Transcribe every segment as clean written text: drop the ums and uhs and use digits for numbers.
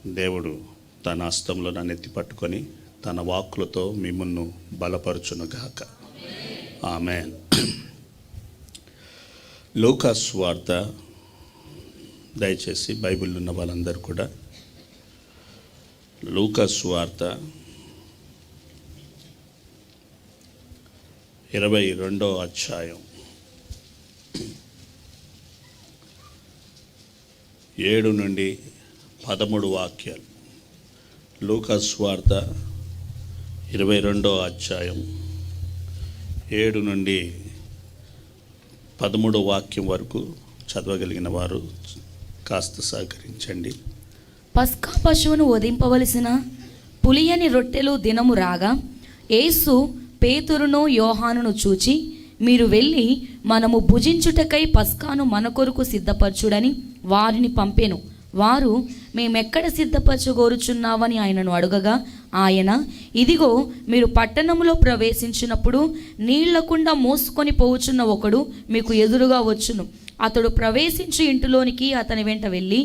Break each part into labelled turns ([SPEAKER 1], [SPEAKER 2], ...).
[SPEAKER 1] దేవుడు తన హస్తంలో నన్ను ఎత్తి పట్టుకొని తన వాక్కులతో మిమ్మల్ని బలపరచునుగాక. ఆమేన్. లూకా సువార్త, దయచేసి బైబిల్ ఉన్న వాళ్ళందరూ కూడా లూకా సువార్త 22వ అధ్యాయం 7 నుండి 13 వాక్యాలు. లూకా సువార్త 22వ అధ్యాయం 7 నుండి 13 వాక్యం వరకు చదవగలిగిన వారు కాస్త సహకరించండి.
[SPEAKER 2] పస్కా పశువును వధింపవలసిన పులియని రొట్టెలు దినము రాగా యేసు పేతురును యోహానును చూచి, మీరు వెళ్ళి మనము భుజించుటకై పస్కాను మన కొరకు సిద్ధపరచుడని వారిని పంపెను. వారు, మేమెక్కడ సిద్ధపరచగోరుచున్నావని ఆయనను అడుగగా ఆయన, ఇదిగో, మీరు పట్టణంలో ప్రవేశించినప్పుడు నీళ్లకుండా మోసుకొని పోవుచున్న ఒకడు మీకు ఎదురుగా వచ్చును. అతడు ప్రవేశించి ఇంటిలోనికి అతని వెంట వెళ్ళి,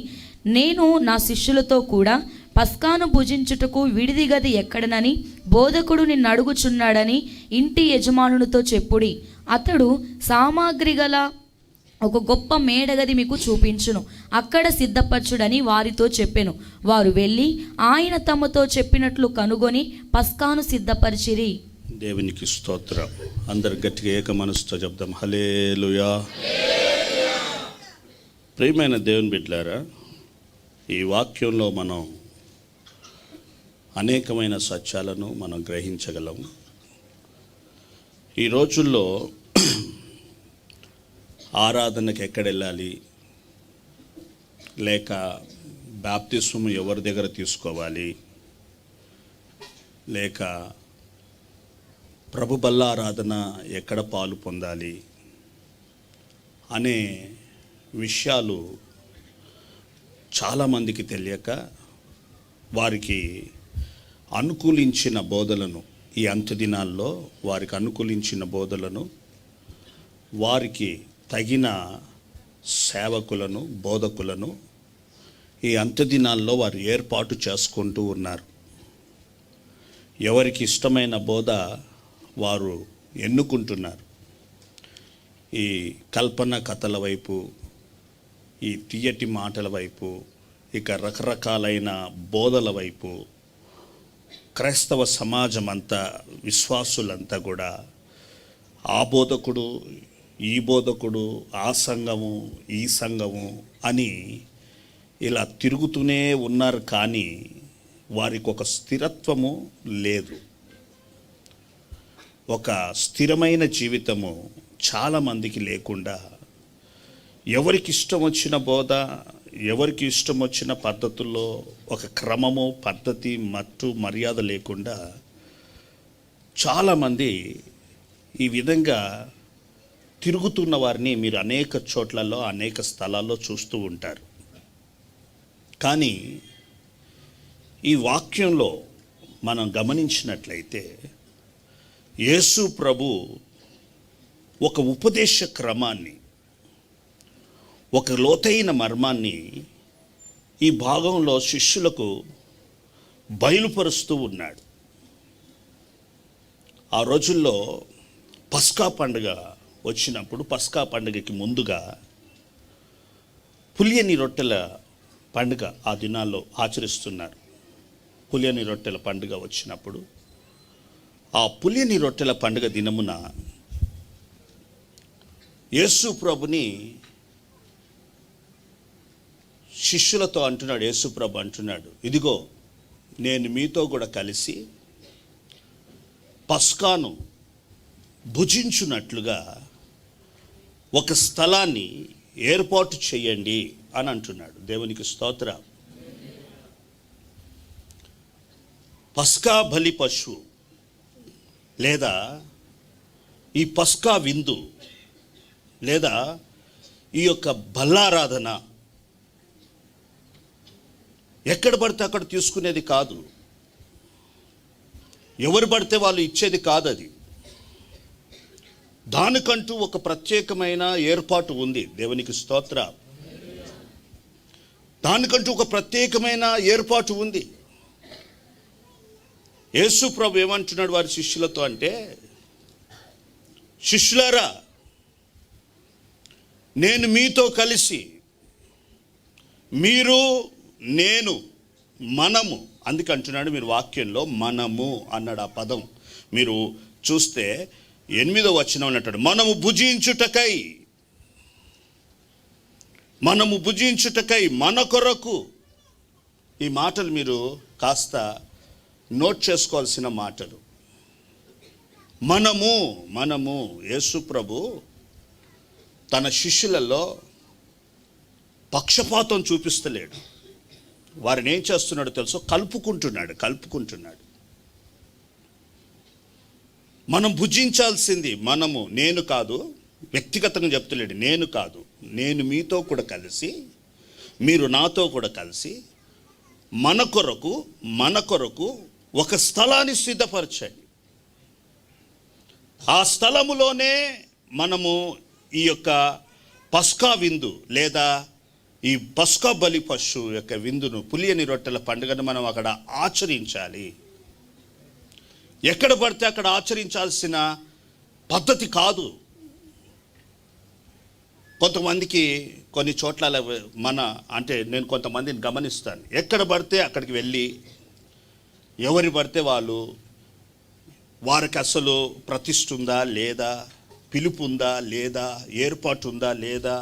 [SPEAKER 2] నేను నా శిష్యులతో కూడా పస్కాను భుజించుటకు విడిది గది ఎక్కడనని బోధకుడు నిన్ను అడుగుచున్నాడని ఇంటి యజమానునితో చెప్పుడి. అతడు సామాగ్రి గల ఒక గొప్ప మేడగది మీకు చూపించును, అక్కడ సిద్ధపరచుడని వారితో చెప్పెను. వారు వెళ్ళి ఆయన తమతో చెప్పినట్లు కనుగొని పస్కాను సిద్ధపరిచిరి.
[SPEAKER 1] దేవునికి స్తోత్రం. అందరు గట్టిగా ఏక మనసుతో చెప్దాం, హల్లెలూయా. ప్రియమైన దేవుని బిడ్డలారా, ఈ వాక్యంలో మనం అనేకమైన సత్యాలను మనం గ్రహించగలం. ఈ రోజుల్లో ఆరాధనకు ఎక్కడెళ్ళాలి, లేక బాప్తిస్మం ఎవరి దగ్గర తీసుకోవాలి, లేక ప్రభు బల్లారాధన ఎక్కడ పాలు పొందాలి అనే విషయాలు చాలామందికి తెలియక వారికి అనుకూలించిన బోధలను, ఈ అంత్య దినాల్లో వారికి అనుకూలించిన బోధలను, వారికి తగిన సేవకులను, బోధకులను ఈ అంత్య దినాల్లో వారు ఏర్పాటు చేసుకుంటూ ఉన్నారు. ఎవరికి ఇష్టమైన బోధ వారు ఎన్నుకుంటున్నారు. ఈ కల్పన కథల వైపు, ఈ తీయటి మాటల వైపు, ఇక రకరకాలైన బోధల వైపు క్రైస్తవ సమాజం అంతా, విశ్వాసులంతా కూడా ఆ బోధకుడు, ఈ బోధకుడు, ఆ సంఘము, ఈ సంఘము అని ఇలా తిరుగుతూనే ఉన్నారు. కానీ వారికి ఒక స్థిరత్వము లేదు, ఒక స్థిరమైన జీవితము చాలామందికి లేకుండా ఎవరికి ఇష్టం వచ్చిన బోధ, ఎవరికి ఇష్టం వచ్చిన పద్ధతుల్లో ఒక క్రమము, పద్ధతి, మట్టు, మర్యాద లేకుండా చాలామంది ఈ విధంగా తిరుగుతున్న వారిని మీరు అనేక చోట్లలో, అనేక స్థలాల్లో చూస్తూ ఉంటారు. కానీ ఈ వాక్యంలో మనం గమనించినట్లయితే యేసు ప్రభు ఒక ఉపదేశ క్రమాన్ని, ఒక లోతైన మర్మాన్ని ఈ భాగంలో శిష్యులకు బయలుపరుస్తూ ఉన్నాడు. ఆ రోజుల్లో పస్కా పండుగ వచ్చినప్పుడు, పస్కా పండుగకి ముందుగా పులియని రొట్టెల పండుగ ఆ దినాల్లో ఆచరిస్తున్నారు. పులియని రొట్టెల పండుగ వచ్చినప్పుడు, ఆ పులియని రొట్టెల పండుగ దినమున యేసు ప్రభుని శిష్యులతో అంటున్నాడు. యేసు ప్రభు అంటున్నాడు, ఇదిగో, నేను మీతో కూడా కలిసి పస్కాను భుజించున్నట్లుగా ఒక స్థలాన్ని ఏర్పాటు చేయండి అని అంటున్నాడు. దేవునికి స్తోత్రం. పస్కా బలి పశువు లేదా ఈ పస్కా విందు లేదా ఈ యొక్క బల్లారాధన ఎక్కడ పడితే అక్కడ తీసుకునేది కాదు, ఎవరు పడితే వాళ్ళు ఇచ్చేది కాదు. అది దానికంటూ ఒక ప్రత్యేకమైన ఏర్పాటు ఉంది. దేవునికి స్తోత్రం. దానికంటూ ఒక ప్రత్యేకమైన ఏర్పాటు ఉంది. యేసు ప్రభు ఏమంటున్నాడు వారి శిష్యులతో అంటే, శిష్యులారా, నేను మీతో కలిసి, మీరు, నేను, మనము, అందుకే అంటున్నాడు మీరు వాక్యంలో మనము అన్నాడు. ఆ పదం మీరు చూస్తే 8వ వచనం అంటాడు, మనము భుజించుటకై, మన కొరకు. ఈ మాటలు మీరు కాస్త నోట్ చేసుకోవాల్సిన మాటలు. మనము యేసు ప్రభు తన శిష్యులలో పక్షపాతం చూపిస్తలేడు. వారిని ఏం చేస్తున్నాడో తెలుసో, కలుపుకుంటున్నాడు. మనం భుజించాల్సింది మనము, నేను కాదు. వ్యక్తిగతంగా చెప్తలేడు, నేను కాదు, నేను మీతో కూడా కలిసి, మీరు నాతో కూడా కలిసి మన కొరకు ఒక స్థలాన్ని సిద్ధపరచండి. ఆ స్థలములోనే మనము ఈ యొక్క పస్కా విందు లేదా ఈ పస్కా బలి పశువు యొక్క విందును, పులియని రొట్టెల పండుగను మనం అక్కడ ఆచరించాలి. ఎక్కడ పడితే అక్కడ ఆచరించాల్సిన పద్ధతి కాదు. కొంతమందికి కొన్ని చోట్ల నేను కొంతమందిని గమనిస్తాను, ఎక్కడ పడితే అక్కడికి వెళ్ళి ఎవరి పడితే వారికి అసలు ప్రతిష్ఠ ఉందా లేదా, పిలుపు ఉందా లేదా, ఏర్పాటు ఉందా లేదా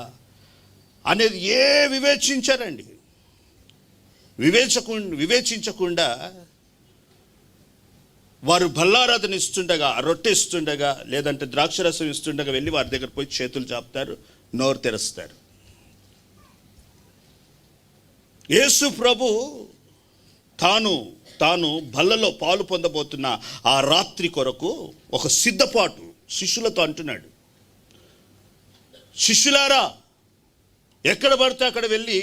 [SPEAKER 1] అనేది వివేచించారండి. వివేచించకుండా వారు బల్లారాధన ఇస్తుండగా, రొట్టె ఇస్తుండగా, లేదంటే ద్రాక్షరసం ఇస్తుండగా వెళ్ళి వారి దగ్గర పోయి చేతులు చాపుతారు, నోరు తెరుస్తారు. యేసు ప్రభు తాను బల్లలో పాలు పొందబోతున్న ఆ రాత్రి కొరకు ఒక సిద్ధపాటు శిష్యులతో అంటున్నాడు, శిష్యులారా, ఎక్కడ పడితే అక్కడ వెళ్ళి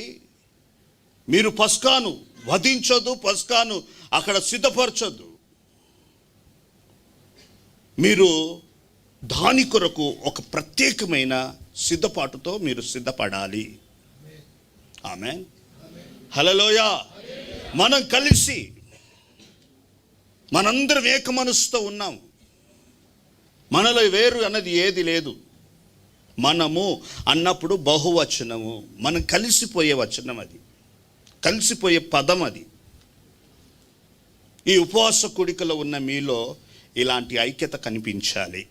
[SPEAKER 1] మీరు పస్కాను వధించొద్దు, పస్కాను అక్కడ సిద్ధపరచొద్దు. మీరు దాని కొరకు ఒక ప్రత్యేకమైన సిద్ధపాటుతో మీరు సిద్ధపడాలి. ఆమేన్, హల్లెలూయా. మనం కలిసి మనందరం ఏక మనసుతో ఉన్నాం. మనలో వేరు అన్నది ఏది లేదు. మనము అన్నప్పుడు బహువచనము, మనం కలిసిపోయే వచనం, అది కలిసిపోయే పదం. అది ఈ ఉపవాస కూడికలో ఉన్న మీలో ఇలాంటి ఐక్యత కనిపించాలి.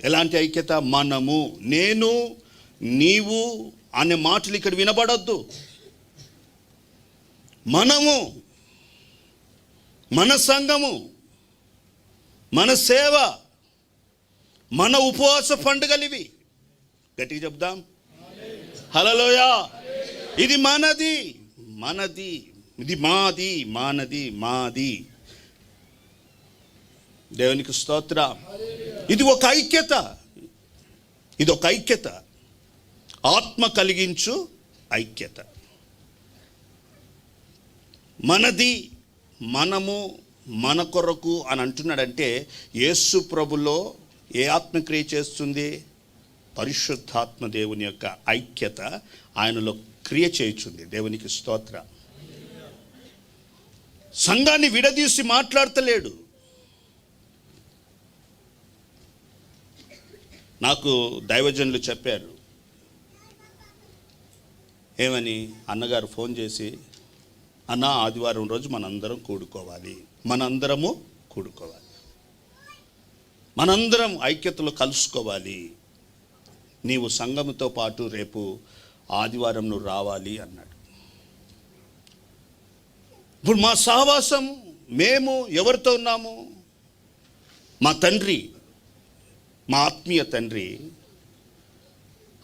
[SPEAKER 1] ఎలాంటి ఐక్యత? మనము, నేను, నీవు అనే మాటలు ఇక్కడ వినబడొద్దు. మనము, మన సంఘము, మన సేవ, మన ఉపవాస పండుగలు ఇవి. గట్టిగా చెప్దాం, హల్లెలూయా. ఇది మనది, ఇది మాది. దేవునికి స్తోత్రం. ఇది ఒక ఐక్యత, ఆత్మ కలిగించు ఐక్యత. మనది, మనము, మన కొరకు అని అంటున్నాడంటే యేసు ప్రభులో ఏ ఆత్మక్రియ చేస్తుంది? పరిశుద్ధాత్మ దేవుని యొక్క ఐక్యత ఆయనలో క్రియ చేయుచుంది. దేవునికి స్తోత్రం. సంఘాన్ని విడదీసి మాట్లాడతలేడు. నాకు దైవజనులు చెప్పారు, ఏమని, అన్నగారు ఫోన్ చేసి, అన్న ఆదివారం రోజు మనందరము కూడుకోవాలి, మనందరం ఐక్యతలో కలుసుకోవాలి, నీవు సంఘముతో పాటు రేపు ఆదివారం నువ్వు రావాలి అన్నాడు. ఇప్పుడు మా సహవాసం, మేము ఎవరితో ఉన్నాము? మా తండ్రి, మా ఆత్మీయ తండ్రి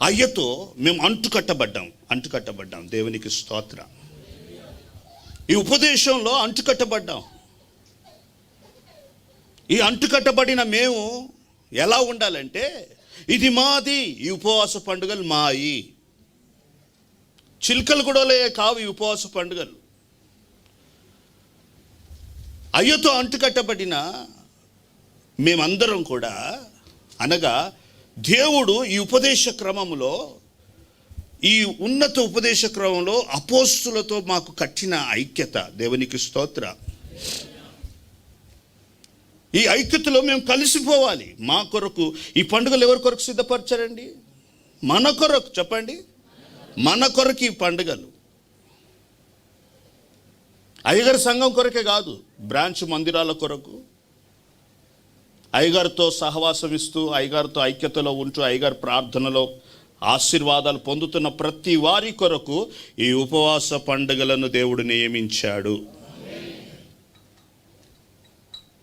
[SPEAKER 1] అయ్యతో మేము అంటుకట్టబడ్డాం. దేవునికి స్తోత్రం. ఈ ఉపదేశంలో అంటుకట్టబడ్డాం. ఈ అంటుకట్టబడిన మేము ఎలా ఉండాలంటే, ఇది మాది, ఈ ఉపవాస పండుగలు మాయి. చిలుకలు కూడా కావు ఈ ఉపవాస పండుగలు. అయ్యతో అంటుకట్టబడిన మేమందరం కూడా, అనగా దేవుడు ఈ ఉపదేశ క్రమంలో ఈ ఉన్నత ఉపదేశ క్రమంలో అపోస్తులతో మాకు కట్టిన ఐక్యత, దేవునికి స్తోత్ర. ఈ ఐక్యతలో మేము కలిసిపోవాలి. మా కొరకు ఈ పండుగలు ఎవరి కొరకు సిద్ధపరచారండి? మన కొరకు. చెప్పండి, మన కొరకు ఈ పండుగలు. అయ్యగారి సంఘం కొరకే కాదు, బ్రాంచ్ మందిరాల కొరకు, అయ్యగారితో సహవాసం ఇస్తూ, అయ్యగారితో ఐక్యతలో ఉంటూ, అయ్యగారి ప్రార్థనలో ఆశీర్వాదాలు పొందుతున్న ప్రతి వారి కొరకు ఈ ఉపవాస పండుగలను దేవుడు నియమించాడు.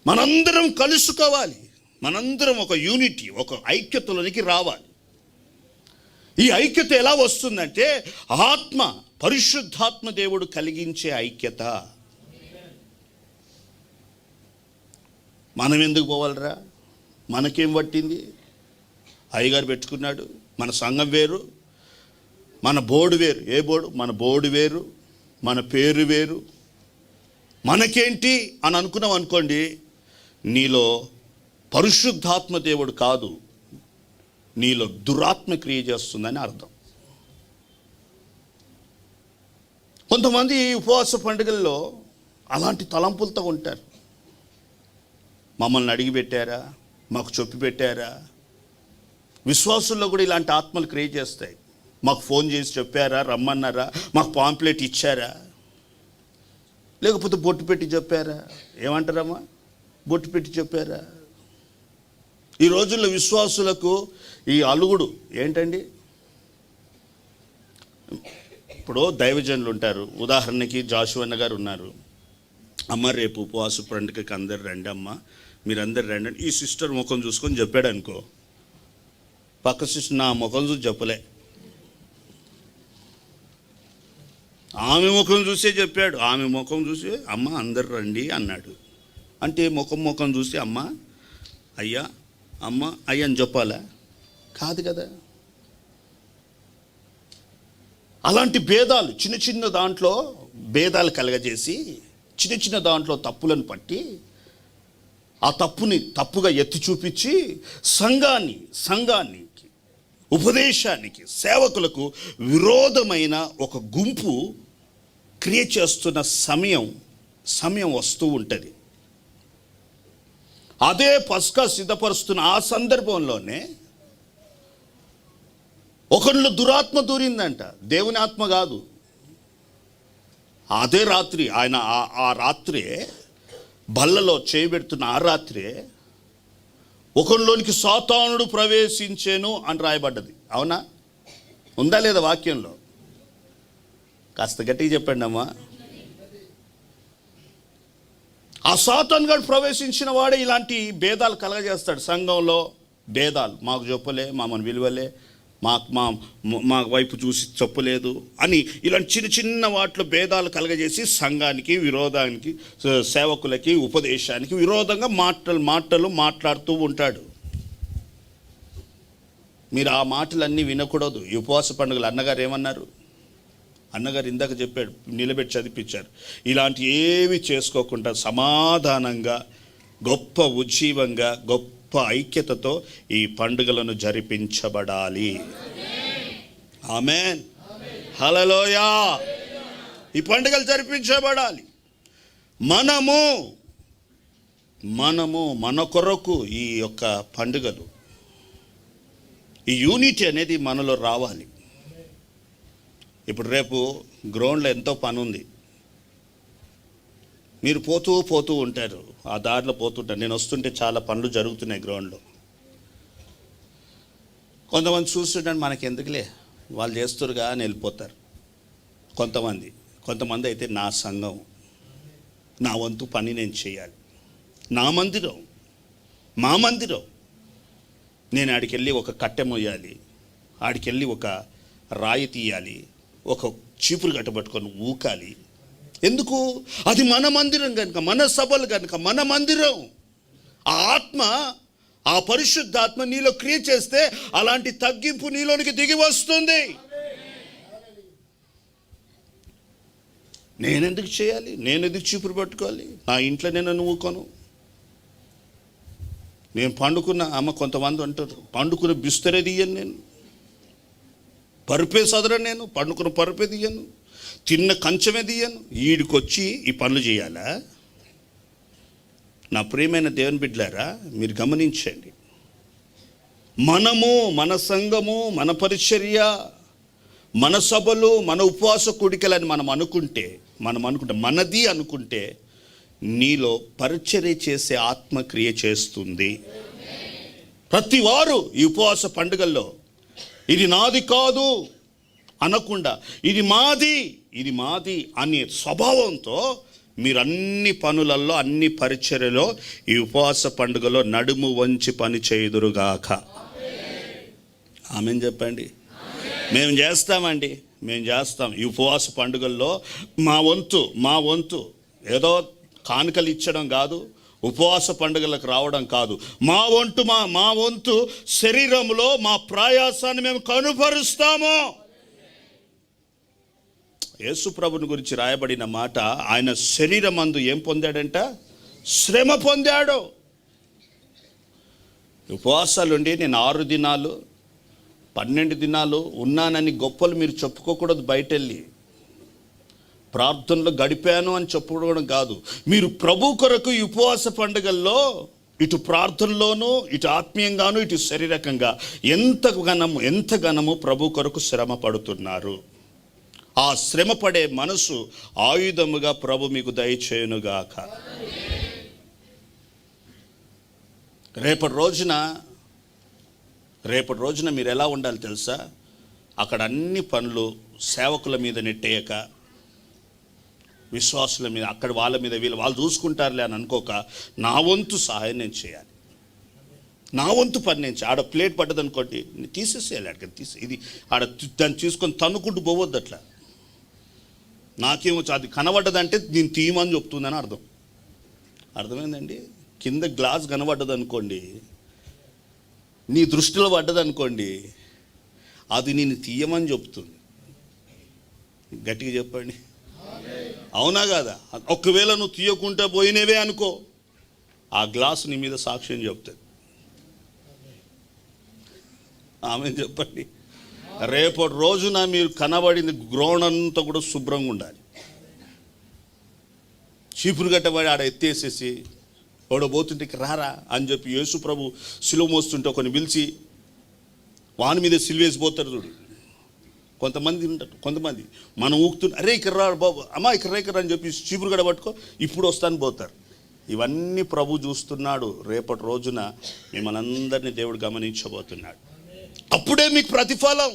[SPEAKER 1] మనందరం కలుసుకోవాలి, మనందరం ఒక యూనిటీ, ఒక ఐక్యతలోనికి రావాలి. ఈ ఐక్యత ఎలా వస్తుందంటే ఆత్మ, పరిశుద్ధాత్మ దేవుడు కలిగించే ఐక్యత. మనం ఎందుకు పోవాలరా? మనకేం పట్టింది? అయ్యగారు పెట్టుకున్నాడు. మన సంఘం వేరు, మన బోర్డు వేరు. ఏ బోర్డు? మన బోర్డు వేరు, మన పేరు వేరు. మనకేంటి అని అనుకున్నాం అనుకోండి, నీలో పరిశుద్ధాత్మ దేవుడు కాదు, నీలో దురాత్మ క్రియ చేస్తుందని అర్థం. కొంతమంది ఉపవాస పండుగల్లో అలాంటి తలంపులతో ఉంటారు. మమ్మల్ని అడిగి పెట్టారా, మాకు చెప్పి పెట్టారా? విశ్వాసుల్లో కూడా ఇలాంటి ఆత్మలు క్రియేట్ చేస్తాయి. మాకు ఫోన్ చేసి చెప్పారా, రమ్మన్నారా, మాకు పాంప్లెట్ ఇచ్చారా, లేకపోతే బొట్టు పెట్టి చెప్పారా? ఏమంటారమ్మా? బొట్టు పెట్టి చెప్పారా? ఈ రోజుల్లో విశ్వాసులకు ఈ అలుగుడు ఏంటండి? ఇప్పుడు దైవజనులు ఉంటారు. ఉదాహరణకి జాషువన్న గారు ఉన్నారు. అమ్మ రేపు ఉపవాస పండుగకి అందరు రండి అమ్మ, మీరందరు రండి. ఈ సిస్టర్ ముఖం చూసుకొని చెప్పాడు అనుకో, పక్క సిస్టర్ నా ముఖం చూసి చెప్పలే, ఆమె ముఖం చూసే చెప్పాడు. ఆమె ముఖం చూసి అమ్మ అందరు రండి అన్నాడు. అంటే ముఖం చూసి అమ్మ అయ్యా, అమ్మ అయ్యా అని చెప్పాలా? కాదు కదా. అలాంటి భేదాలు, చిన్న చిన్న దాంట్లో భేదాలు కలగజేసి, చిన్న చిన్న దాంట్లో తప్పులను పట్టి, ఆ తప్పుని తప్పుగా ఎత్తి చూపించి సంఘానికి ఉపదేశానికి, సేవకులకు విరోధమైన ఒక గుంపు క్రియేట్ చేస్తున్న సమయం వస్తూ ఉంటుంది. అదే పస్కా సిద్ధపరుస్తున్న ఆ సందర్భంలోనే ఒకళ్ళు దురాత్మ దూరిందంట. దేవుని ఆత్మ కాదు. అదే రాత్రి ఆయన ఆ రాత్రే బల్లలో చేయబెడుతున్న ఆ రాత్రే ఒకరిలోనికి సాతానుడు ప్రవేశించేను అని రాయబడ్డది. అవునా? ఉందా లేదా వాక్యంలో? కాస్త గట్టిగా చెప్పండి అమ్మా. ఆ సాతాను గారు ప్రవేశించిన వాడే ఇలాంటి భేదాలు కలగజేస్తాడు. సంఘంలో భేదాలు, మాకు చెప్పలే, మామని విలువలే, మా వైపు చూసి చెప్పలేదు అని ఇలాంటి చిన్న చిన్న వాటిలో భేదాలు కలగజేసి సంఘానికి విరోధానికి, సేవకులకి, ఉపదేశానికి విరోధంగా మాటలు మాట్లాడుతూ ఉంటాడు. మీరు ఆ మాటలన్నీ వినకూడదు. ఈ ఉపవాస పండుగలు అన్నగారు ఏమన్నారు? అన్నగారు ఇందాక చెప్పాడు, నిలబెట్టి చదివించారు. ఇలాంటి ఏవి చేసుకోకుండా సమాధానంగా, గొప్ప ఉజ్జీవంగా, గొప్ప ఐక్యతతో ఈ పండుగలను జరిపించబడాలి. ఆమేన్, హల్లెలూయా. ఈ పండుగలు జరిపించబడాలి. మనము మన కొరకు ఈ యొక్క పండుగలు, ఈ యూనిటీ అనేది మనలో రావాలి. ఇప్పుడు రేపు గ్రౌండ్లో ఎంతో పని ఉంది. మీరు పోతూ ఉంటారు, ఆ దారిలో పోతుంటారు. నేను వస్తుంటే చాలా పనులు జరుగుతున్నాయి గ్రౌండ్లో. కొంతమంది చూస్తుంటారు, మనకి ఎందుకులే వాళ్ళు చేస్తురుగా అని వెళ్ళిపోతారు. కొంతమంది అయితే నా సంఘం, నా వంతు పని నేను చేయాలి, నా మందిరం, మా మందిరం, నేను ఆడికెళ్ళి ఒక కట్టె మొయ్యాలి, ఆడికెళ్ళి ఒక రాయి తీయాలి, ఒక చీపురు కట్టబట్టుకొని ఊకాలి. ఎందుకు? అది మన మందిరం కనుక, మన సభలు కనుక, మన మందిరం. ఆ ఆత్మ, ఆ పరిశుద్ధాత్మ నీలో క్రియేట్ చేస్తే అలాంటి తగ్గింపు నీలోనికి దిగి వస్తుంది. నేనెందుకు చేయాలి? నేనెందుకు చీపురు పట్టుకోవాలి? నా ఇంట్లో నేను ఊకోను. నేను పండుకున్న కొంతమంది అంటారు, పండుకున్న బిస్తరే తీయను, నేను పరుపే సదరను, నేను పండుకున్న పరుపే తీయను, తిన్న కంచమే తీయను, ఈడికొచ్చి ఈ పనులు చేయాలా? నా ప్రియమైన దేవుని బిడ్డలారా, మీరు గమనించండి. మనము, మన సంఘము, మన పరిచర్య, మన సభలు, మన ఉపవాస కూడికలని మనం అనుకుంటే మనది అనుకుంటే నీలో పరిచర్య చేసే ఆత్మక్రియ చేస్తుంది. ప్రతి వారు ఈ ఉపవాస పండుగల్లో ఇది నాది కాదు అనకుండా ఇది మాది అనే స్వభావంతో మీరు అన్ని పనులలో, అన్ని పరిచర్యలో ఈ ఉపవాస పండుగలో నడుము వంచి పని చేయుదురుగాక. ఆమేన్ చెప్పండి. మేము చేస్తామండి, మేము చేస్తాం. ఈ ఉపవాస పండుగల్లో మా వంతు ఏదో కానుకలు ఇచ్చడం కాదు, ఉపవాస పండుగలకు రావడం కాదు. మా వంతు శరీరంలో మా ప్రయాసాన్ని మేము కనుపరుస్తాము. యేసు ప్రభుని గురించి రాయబడిన మాట, ఆయన శరీరమందు ఏం పొందాడంట? శ్రమ పొందాడు. ఉపవాసాలుండి నేను 6 దినాలు 12 దినాలు ఉన్నానని గొప్పలు మీరు చెప్పుకోకూడదు. బయటెళ్ళి ప్రార్థనలో గడిపాను అని చెప్పుకోవడం కాదు. మీరు ప్రభు కొరకు ఈ ఉపవాస పండుగల్లో ఇటు ప్రార్థనలోనూ, ఇటు ఆత్మీయంగాను, ఇటు శారీరకంగా ఎంత ఘనము ప్రభు కొరకు శ్రమ పడుతున్నారు. ఆ శ్రమ పడే మనసు ఆయుధముగా ప్రభు మీకు దయచేయునుగాక. రేపటి రోజున మీరు ఎలా ఉండాలి తెలుసా? అక్కడ అన్ని పనులు సేవకుల మీద నెట్టేయక, విశ్వాసుల మీద, అక్కడ వాళ్ళ మీద వాళ్ళు చూసుకుంటారులే అని అనుకోక, నా వంతు సహాయం నేను చేయాలి, నా వంతు పని నేను ఆడ ప్లేట్ పడ్డది అనుకోండి, తీసేసేయాలి. అక్కడికి ఇది ఆడ దాన్ని తీసుకొని తన్నుకుంటూ పోవద్దు. అట్లా నాకేమో అది కనబడ్డదంటే నేను తీయమని చెప్తుందని అర్థమైందండి. కింద గ్లాస్ కనబడ్డది అనుకోండి, నీ దృష్టిలో పడ్డదనుకోండి, అది నేను తీయమని చెప్తుంది. గట్టిగా చెప్పండి, అవునా కాదా? ఒకవేళ నువ్వు తీయకుంటే పోయినవే అనుకో, ఆ గ్లాసు నీ మీద సాక్ష్యం చెప్తుంది. ఆమె చెప్పండి. రేపటి రోజున మీరు కనబడింది గ్రౌండ్ అంతా కూడా శుభ్రంగా ఉండాలి. చీపురు గట్టబడి ఆడ ఎత్తేసేసి ఓడబోతుంటే రారా అని చెప్పి యేసు ప్రభు సిలువ మోస్తుంటే కొన్ని పిలిచి వాని మీద సిలువేసిపోతారు. చూడు, కొంతమంది ఉంటారు. కొంతమంది మనం ఊకుతుంటే అరే ఇక్కడ రా బాబు, అమ్మా ఇక్కడ అని చెప్పి చీపురు గడ పట్టుకో, ఇప్పుడు వస్తాను పోతారు. ఇవన్నీ ప్రభు చూస్తున్నాడు. రేపటి రోజున మిమ్మల్ని అందరినీ దేవుడు గమనించబోతున్నాడు. అప్పుడే మీకు ప్రతిఫలం.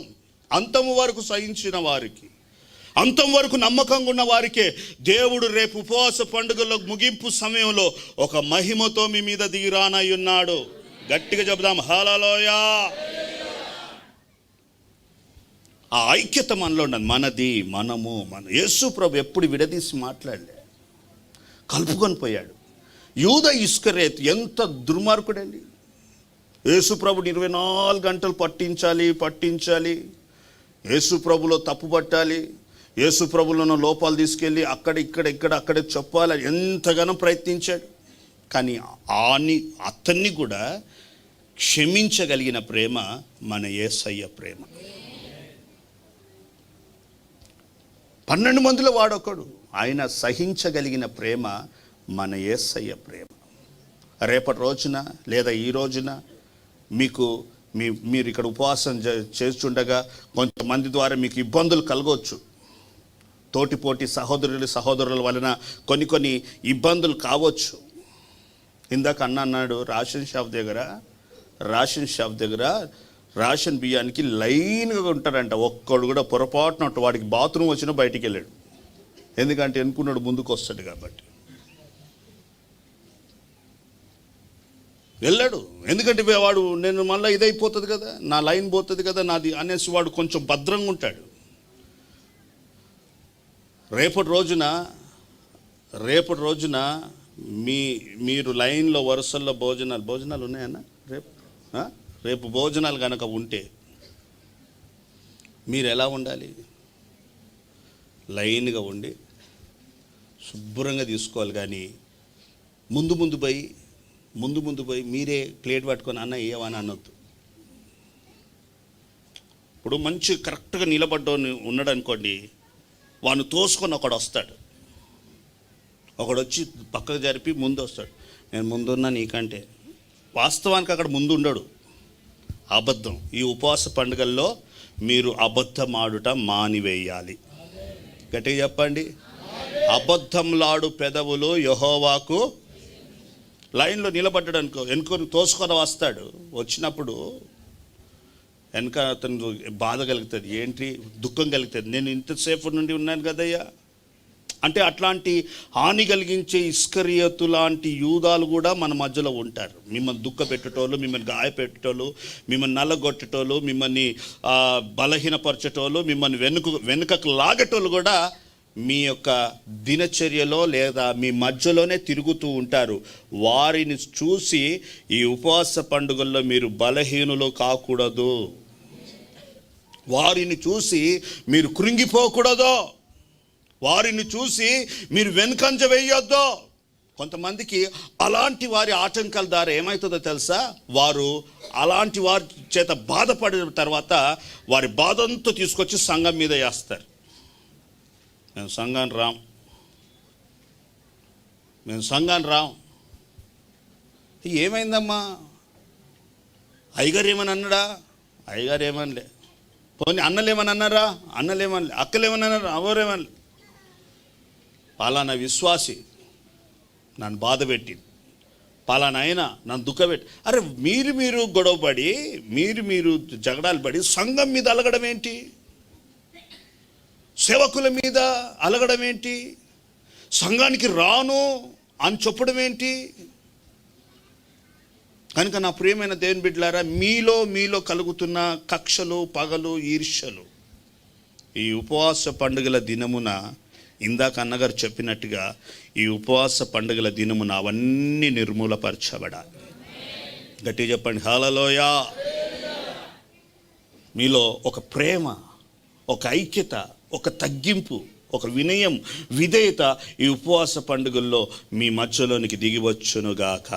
[SPEAKER 1] అంతము వరకు సహించిన వారికి, అంతం వరకు నమ్మకంగా ఉన్న వారికే దేవుడు రేపు ఉపవాస పండుగలో ముగింపు సమయంలో ఒక మహిమతో మీ మీద దిగిరానై ఉన్నాడు. గట్టిగా చెబుదాం హల్లెలూయా. ఆ ఐక్యత మనలో ఉన్నది. మనది, మన యేసు ప్రభు ఎప్పుడు విడదీసి మాట్లాడలే, కలుపుకొని పోయాడు. యూదా ఇస్కరియోతు ఎంత దుర్మార్గుడండి. యేసు ప్రభుని 24 గంటలు పట్టించాలి, యేసు ప్రభులో తప్పు పట్టాలి, యేసు ప్రభులను లోపాలు తీసుకెళ్ళి అక్కడే చెప్పాలని ఎంతగానో ప్రయత్నించాడు. కానీ అతన్ని కూడా క్షమించగలిగిన ప్రేమ మన యేసయ్య ప్రేమ. 12 మందిలో వాడొకడు. ఆయన సహించగలిగిన ప్రేమ మన యేసయ్య ప్రేమ. రేపటి రోజున లేదా ఈ రోజున మీరు ఇక్కడ ఉపవాసం చేస్తుండగా కొంతమంది ద్వారా మీకు ఇబ్బందులు కలగవచ్చు. తోటిపోటి సహోదరుల వలన కొన్ని ఇబ్బందులు కావచ్చు. ఇందాక అన్నాడు రేషన్ షాప్ దగ్గర రేషన్ బియ్యానికి లైన్గా ఉంటారంట. ఒక్కడు కూడా పొరపాటున వాడికి బాత్రూమ్ వచ్చినా బయటికి వెళ్ళాడు. ఎందుకంటే ఎన్నుకున్నాడు ముందుకు వస్తాడు కాబట్టి వెళ్ళాడు. ఎందుకంటే వాడు నేను మళ్ళీ ఇదైపోతుంది కదా, నా లైన్ పోతుంది కదా నాది అనేసి వాడు కొంచెం భద్రంగా ఉంటాడు. రేపటి రోజున మీరు లైన్లో వరుసల్లో భోజనాలు ఉన్నాయన్నా? రేపు భోజనాలు కనుక ఉంటే మీరు ఎలా ఉండాలి? లైన్గా ఉండి శుభ్రంగా తీసుకోవాలి. కానీ ముందు పోయి మీరే ప్లేట్ పట్టుకొని అన్న ఏవని అనొద్దు. ఇప్పుడు మంచి కరెక్ట్గా నిలబడ్డోని ఉన్నాడు అనుకోండి, వాడిని తోసుకొని ఒకడు వస్తాడు, ఒకడు వచ్చి పక్కకు జరిపి ముందు వస్తాడు, నేను ముందున్నా నీకంటే. వాస్తవానికి అక్కడ ముందు ఉండడు, అబద్ధం. ఈ ఉపవాస పండుగల్లో మీరు అబద్ధమాడుట మానివేయాలి. గట్టిగా చెప్పండి, అబద్ధంలాడు పెదవులు యెహోవాకు. లైన్లో నిలబడ్డాడు అనుకో, వెనుకొని తోసుకొని వస్తాడు, వచ్చినప్పుడు వెనక అతను బాధ కలుగుతుంది, ఏంటి దుఃఖం కలుగుతుంది, నేను ఇంతసేపు నుండి ఉన్నాను కదయ్యా అంటే. అట్లాంటి హాని కలిగించే ఇస్కరియోతు లాంటి యూదాలు కూడా మన మధ్యలో ఉంటారు. మిమ్మల్ని దుఃఖ పెట్టేటోళ్ళు, మిమ్మల్ని గాయపెట్టేటోళ్ళు, మిమ్మల్ని నల్లగొట్టేటోళ్ళు, మిమ్మల్ని బలహీనపరచేటోళ్ళు, మిమ్మల్ని వెనుకకు లాగేటోళ్ళు కూడా మీ యొక్క దినచర్యలో లేదా మీ మధ్యలోనే తిరుగుతూ ఉంటారు. వారిని చూసి ఈ ఉపవాస పండుగల్లో మీరు బలహీనులు కాకూడదు, వారిని చూసి మీరు కృంగిపోకూడదు, వారిని చూసి మీరు వెనుకంజ వేయొద్దు. కొంతమందికి అలాంటి వారి ఆటంకాల ద్వారా ఏమవుతుందో తెలుసా, వారు అలాంటి వారి చేత బాధపడిన తర్వాత వారి బాధంతా తీసుకొచ్చి సంఘం మీద వేస్తారు. మేము సంఘాన్ని రాం. ఏమైందమ్మా, అయ్యగారు ఏమని అన్నాడా? అయ్యగారు ఏమనలే. పోనీ అన్నలేమని అన్నారా? అన్నలేమనలే. అక్కలేమని అన్నారా? ఎవరేమనలే. పలానా విశ్వాసి నన్ను బాధ పెట్టింది, పలానా అయినా నన్ను దుఃఖపెట్టి. అరే మీరు గొడవపడి, మీరు జగడాలు పడి సంఘం మీద అలగడం ఏంటి? సేవకుల మీద అలగడం ఏంటి? సంఘానికి రాను అని చెప్పడం ఏంటి? కనుక నా ప్రియమైన దేవుని బిడ్డలారా, మీలో కలుగుతున్న కక్షలు, పగలు, ఈర్ష్యలు ఈ ఉపవాస పండుగల దినమున, ఇందాక అన్నగారు చెప్పినట్టుగా ఈ ఉపవాస పండుగల దినమున అవన్నీ నిర్మూలపరచబడాలి. గట్టిగా చెప్పండి హల్లెలూయా. మీలో ఒక ప్రేమ, ఒక ఐక్యత, ఒక తగ్గింపు, ఒక వినయం, విధేయత ఈ ఉపవాస పండుగల్లో మీ మధ్యలోనికి దిగివచ్చునుగాక.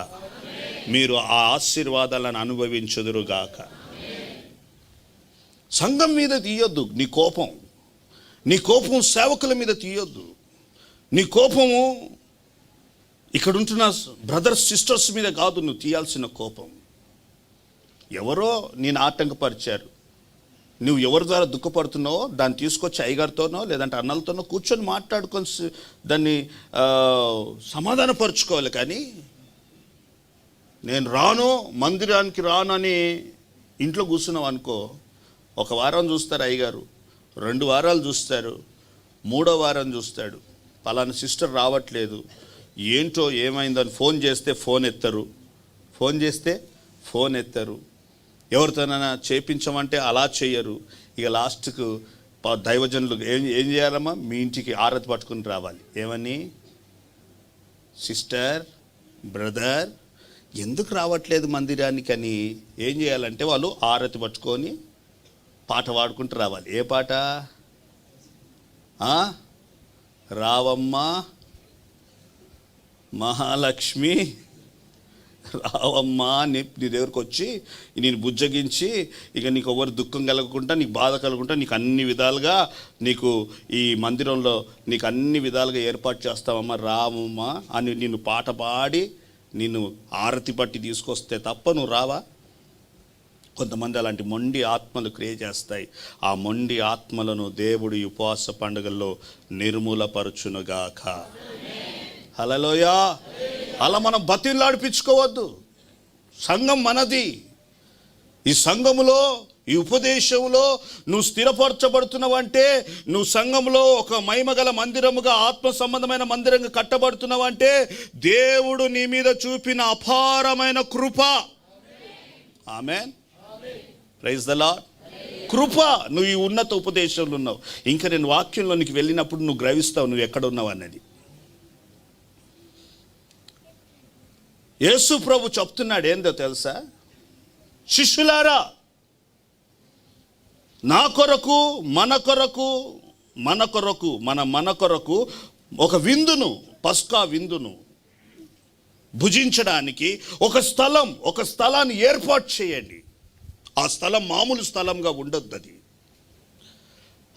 [SPEAKER 1] మీరు ఆ ఆశీర్వాదాలను అనుభవించుదురుగాక. సంఘం మీద తీయొద్దు నీ కోపం సేవకుల మీద తీయొద్దు. నీ కోపము ఇక్కడ ఉంటున్న బ్రదర్స్ సిస్టర్స్ మీద కాదు నువ్వు తీయాల్సిన కోపం. ఎవరో నేను ఆటంకపరిచారు, నువ్వు ఎవరి ద్వారా దుఃఖపడుతున్నావో దాన్ని తీసుకొచ్చి అయ్యగారితోనో లేదంటే అన్నలతోనో కూర్చొని మాట్లాడుకొని దాన్ని సమాధానపరుచుకోవాలి. కానీ నేను మందిరానికి రాను అని ఇంట్లో కూర్చున్నావు అనుకో, ఒక వారం చూస్తారు అయ్యగారు, 2 వారాలు చూస్తారు, 3వ వారం చూస్తాడు, పలానా సిస్టర్ రావట్లేదు, ఏంటో ఏమైందని ఫోన్ చేస్తే ఫోన్ ఎత్తరు, ఎవరితోనైనా చేయించమంటే అలా చేయరు. ఇక లాస్ట్కు దైవజనులు ఏం చేయాలమ్మా, మీ ఇంటికి ఆరతి పట్టుకుని రావాలి. ఏమని, సిస్టర్ బ్రదర్ ఎందుకు రావట్లేదు మందిరానికి అని. ఏం చేయాలంటే వాళ్ళు ఆరతి పట్టుకొని పాట పాడుకుంటూ రావాలి. ఏ పాట? రావమ్మా మహాలక్ష్మి రావమ్మా నీ దగ్గరకు వచ్చి నేను బుజ్జగించి, ఇక నీకు ఎవరు దుఃఖం కలగకుండా, నీకు బాధ కలగకుండా, నీకు అన్ని విధాలుగా నీకు ఈ మందిరంలో నీకు అన్ని విధాలుగా ఏర్పాటు చేస్తావమ్మా, రావమ్మా అని నిన్ను పాట పాడి నిన్ను ఆరతి పట్టి తీసుకొస్తే తప్ప నువ్వు రావా? కొంతమంది అలాంటి మొండి ఆత్మలు క్రియేట్ చేస్తాయి. ఆ మొండి ఆత్మలను దేవుడు ఈ ఉపవాస పండుగల్లో నిర్మూలపరచునుగాక. హల్లెలూయా. అలా మనం బతిలాడిపించుకోవద్దు. సంఘం మనది. ఈ సంఘములో, ఈ ఉపదేశంలో నువ్వు స్థిరపరచబడుతున్నావంటే, నువ్వు సంఘంలో ఒక మహిమగల మందిరముగా, ఆత్మ సంబంధమైన మందిరంగా కట్టబడుతున్నావంటే దేవుడు నీ మీద చూపిన అపారమైన కృప. ఆమేన్. Praise the lord. కృప. నువ్వు ఈ ఉన్నత ఉపదేశంలో ఉన్నావు. ఇంకా నేను వాక్యంలోనికి వెళ్ళినప్పుడు నువ్వు గ్రహిస్తావు నువ్వు ఎక్కడ ఉన్నావు అన్నది. యేసు ప్రభు చెప్తున్నాడు ఏందో తెలుసా, శిష్యులారా నా కొరకు మన కొరకు ఒక విందును, పస్కా విందును భుజించడానికి ఒక స్థలాన్ని ఏర్పాటు చేయండి. ఆ స్థలం మామూలు స్థలంగా ఉండొద్దు. అది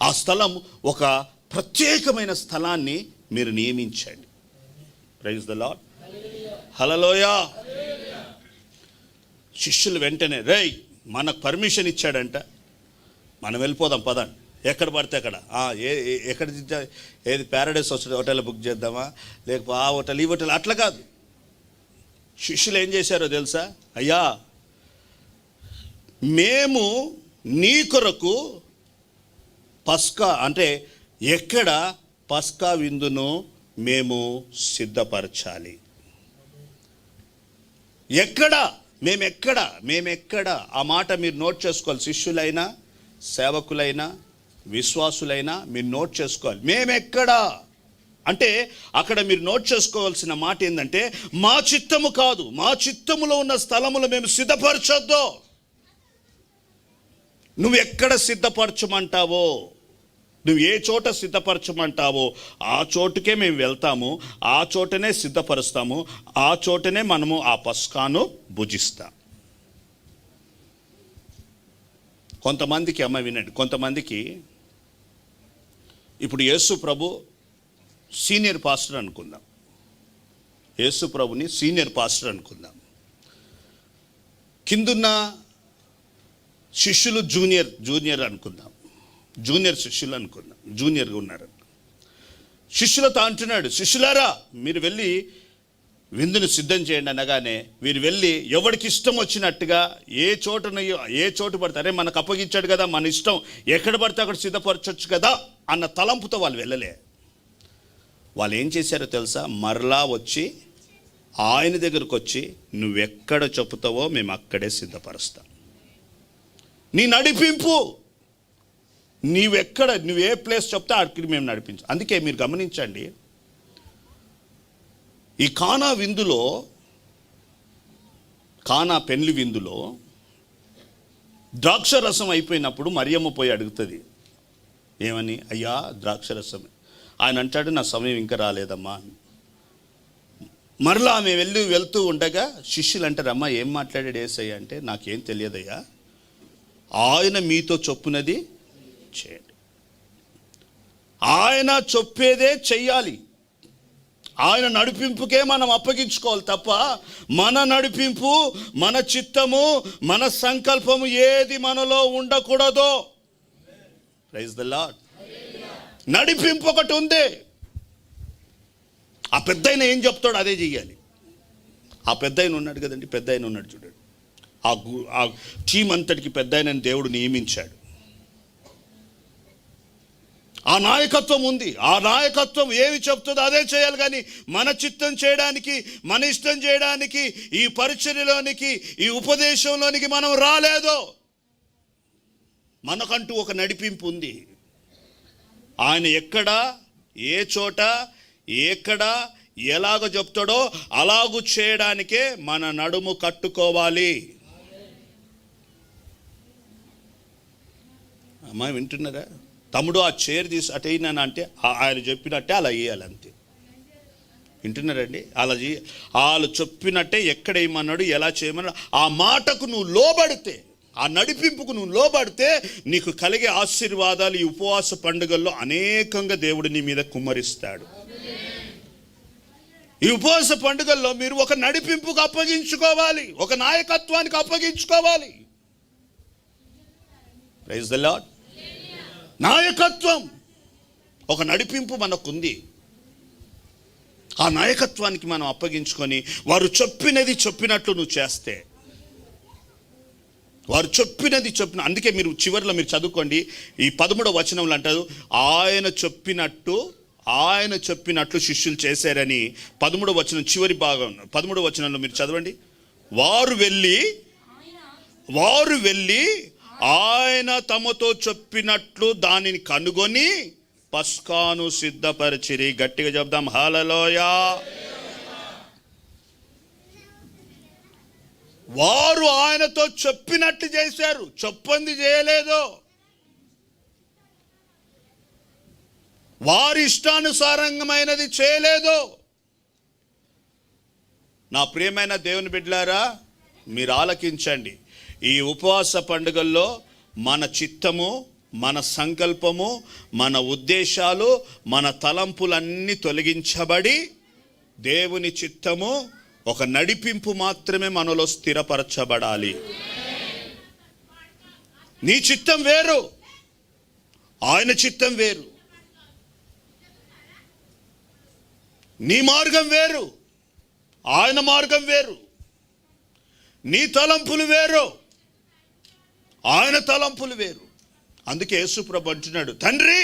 [SPEAKER 1] ఆ స్థలం ఒక ప్రత్యేకమైన స్థలాన్ని మీరు నియమించండి. Praise the lord. హల్లెలూయా. శిష్యులు వెంటనే రేయ్ మనకు పర్మిషన్ ఇచ్చాడంట, మనం వెళ్ళిపోదాం పదండి, ఎక్కడ పడితే అక్కడ ఎక్కడ ఏది ప్యారడైస్ హోటల్ బుక్ చేద్దామా, లేకపోతే ఆ హోటల్ ఈ హోటల్, అట్లా కాదు. శిష్యులు ఏం చేశారో తెలుసా? అయ్యా మేము నీ కొరకు పస్కా అంటే ఎక్కడ పస్కా విందును మేము సిద్ధపరచాలి, మేమెక్కడ ఆ మాట మీరు నోట్ చేసుకోవాలి. శిష్యులైనా సేవకులైనా విశ్వాసులైనా మీరు నోట్ చేసుకోవాలి. మేమెక్కడ అంటే అక్కడ మీరు నోట్ చేసుకోవాల్సిన మాట ఏంటంటే మా చిత్తము కాదు, మా చిత్తములో ఉన్న స్థలములు మేము సిద్ధపరచొద్దు. నువ్వు ఎక్కడ సిద్ధపరచమంటావో, నువ్వు ఏ చోట సిద్ధపరచమంటావో ఆ చోటుకే మేము వెళ్తాము, ఆ చోటనే సిద్ధపరుస్తాము, ఆ చోటనే మనము ఆ పస్కాను భుజిస్తాం. కొంతమందికి అమ్మ వినండి, కొంతమందికి ఇప్పుడు యేసు ప్రభు సీనియర్ పాస్టర్ అనుకుందాం, యేసు ప్రభుని సీనియర్ పాస్టర్ అనుకుందాం, కిందున్న శిష్యులు జూనియర్ అనుకుందాం, జూనియర్ శిష్యులు అనుకుందాం, జూనియర్గా ఉన్నారు. శిష్యులతో అంటున్నాడు, శిష్యులారా మీరు వెళ్ళి విందును సిద్ధం చేయండి అనగానే వీరు వెళ్ళి ఎవరికి ఇష్టం వచ్చినట్టుగా ఏ చోటు పడితే అరే మనకు అప్పగించాడు కదా, మన ఇష్టం ఎక్కడ పడితే అక్కడ సిద్ధపరచవచ్చు కదా అన్న తలంపుతో వాళ్ళు వెళ్ళలే. వాళ్ళు ఏం చేశారో తెలుసా? మరలా వచ్చి ఆయన దగ్గరకు వచ్చి నువ్వెక్కడ చెప్పుతావో మేము అక్కడే సిద్ధపరుస్తాం. నీ నడిపింపు, నువ్వే ప్లేస్ చెప్తే అక్కడికి మేము నడిపించాం. అందుకే మీరు గమనించండి, ఈ కానా పెళ్లి విందులో ద్రాక్ష రసం అయిపోయినప్పుడు మరియమ్మ పోయి అడుగుతుంది ఏమని, అయ్యా ద్రాక్ష రసం. ఆయన అంటాడు నా సమయం ఇంకా రాలేదమ్మా. మరలా ఆమె వెళ్తూ ఉండగా శిష్యులు అంటారు, అమ్మా ఏం మాట్లాడాడు యేసయ్య అంటే, నాకేం తెలియదయ్యా, ఆయన మీతో చొప్పునది చేయండి. ఆయన చొప్పేదే చెయ్యాలి, ఆయన నడిపింపుకే మనం అప్పగించుకోవాలి తప్ప మన నడిపింపు, మన చిత్తము, మన సంకల్పము ఏది మనలో ఉండకూడదు. Praise the Lord. నడిపింపు ఒకటి ఉంది, ఆ పెద్దాయన ఏం చెప్తాడో అదే చెయ్యాలి. ఆ పెద్దాయన ఉన్నాడు కదండి, పెద్దాయన ఉన్నాడు చూడండి, ఆ టీం అంతటికి పెద్దాయనని దేవుడు నియమించాడు. ఆ నాయకత్వం ఉంది, ఆ నాయకత్వం ఏమి చెప్తుందో అదే చేయాలి. కానీ మన చిత్తం చేయడానికి, మన ఇష్టం చేయడానికి, ఈ పరిచర్యలోనికి, ఈ ఉపదేశంలోనికి మనం రాలేదు. మనకంటూ ఒక నడిపింపు ఉంది. ఆయన ఎక్కడ, ఏ చోట, ఎక్కడ, ఎలాగో చెప్తాడో అలాగూ చేయడానికే మన నడుము కట్టుకోవాలి. అమ్మాయి వింటున్నారా? తమ్ముడు ఆ చైర్ తీసి అటైనా అంటే ఆయన చెప్పినట్టే అలా వేయాలి, అంతే. వింటున్నారండి? వాళ్ళు చెప్పినట్టే ఎక్కడ వేయమన్నాడు, ఎలా చేయమన్నాడు, ఆ మాటకు నువ్వు లోబడితే, ఆ నడిపింపుకు నువ్వు లోబడితే నీకు కలిగే ఆశీర్వాదాలు ఈ ఉపవాస పండుగల్లో అనేకంగా దేవుడు నీ మీద కుమ్మరిస్తాడు. ఈ ఉపవాస పండుగల్లో మీరు ఒక నడిపింపుకు అప్పగించుకోవాలి, ఒక నాయకత్వానికి అప్పగించుకోవాలి. Praise the lord. నాయకత్వం, ఒక నడిపింపు మనకుంది. ఆ నాయకత్వానికి మనం అప్పగించుకొని వారు చెప్పినట్లు నువ్వు చేస్తే, వారు చెప్పిన అందుకే మీరు చివరిలో మీరు చదువుకోండి, ఈ 13వ వచనంలో అంటారు ఆయన చెప్పినట్లు శిష్యులు చేశారని. 13వ వచనం చివరి భాగం, 13వ వచనంలో మీరు చదవండి. వారు వెళ్ళి ఆయన తమతో చెప్పినట్లు దానిని కనుగొని పస్కాను సిద్ధపరిచిరి. గట్టిగా చెప్దాం హల్లెలూయా. వారు ఆయనతో చెప్పినట్టు చేశారు, చెప్పంది చేయలేదు. వారి ఇష్టానుసారమైనది చేయలేదు. నా ప్రియమైన దేవుని బిడ్డలారా, మీరు ఆలకించండి. ఈ ఉపవాస పండుగల్లో మన చిత్తము, మన సంకల్పము, మన ఉద్దేశాలు, మన తలంపులన్నీ తొలగించబడి దేవుని చిత్తము, ఒక నడిపింపు మాత్రమే మనలో స్థిరపరచబడాలి. నీ చిత్తం వేరు, ఆయన చిత్తం వేరు. నీ మార్గం వేరు, ఆయన మార్గం వేరు. నీ తలంపులు వేరు, ఆయన తలంపులు వేరు. అందుకే యేసుప్రభు అంటున్నాడు, తండ్రి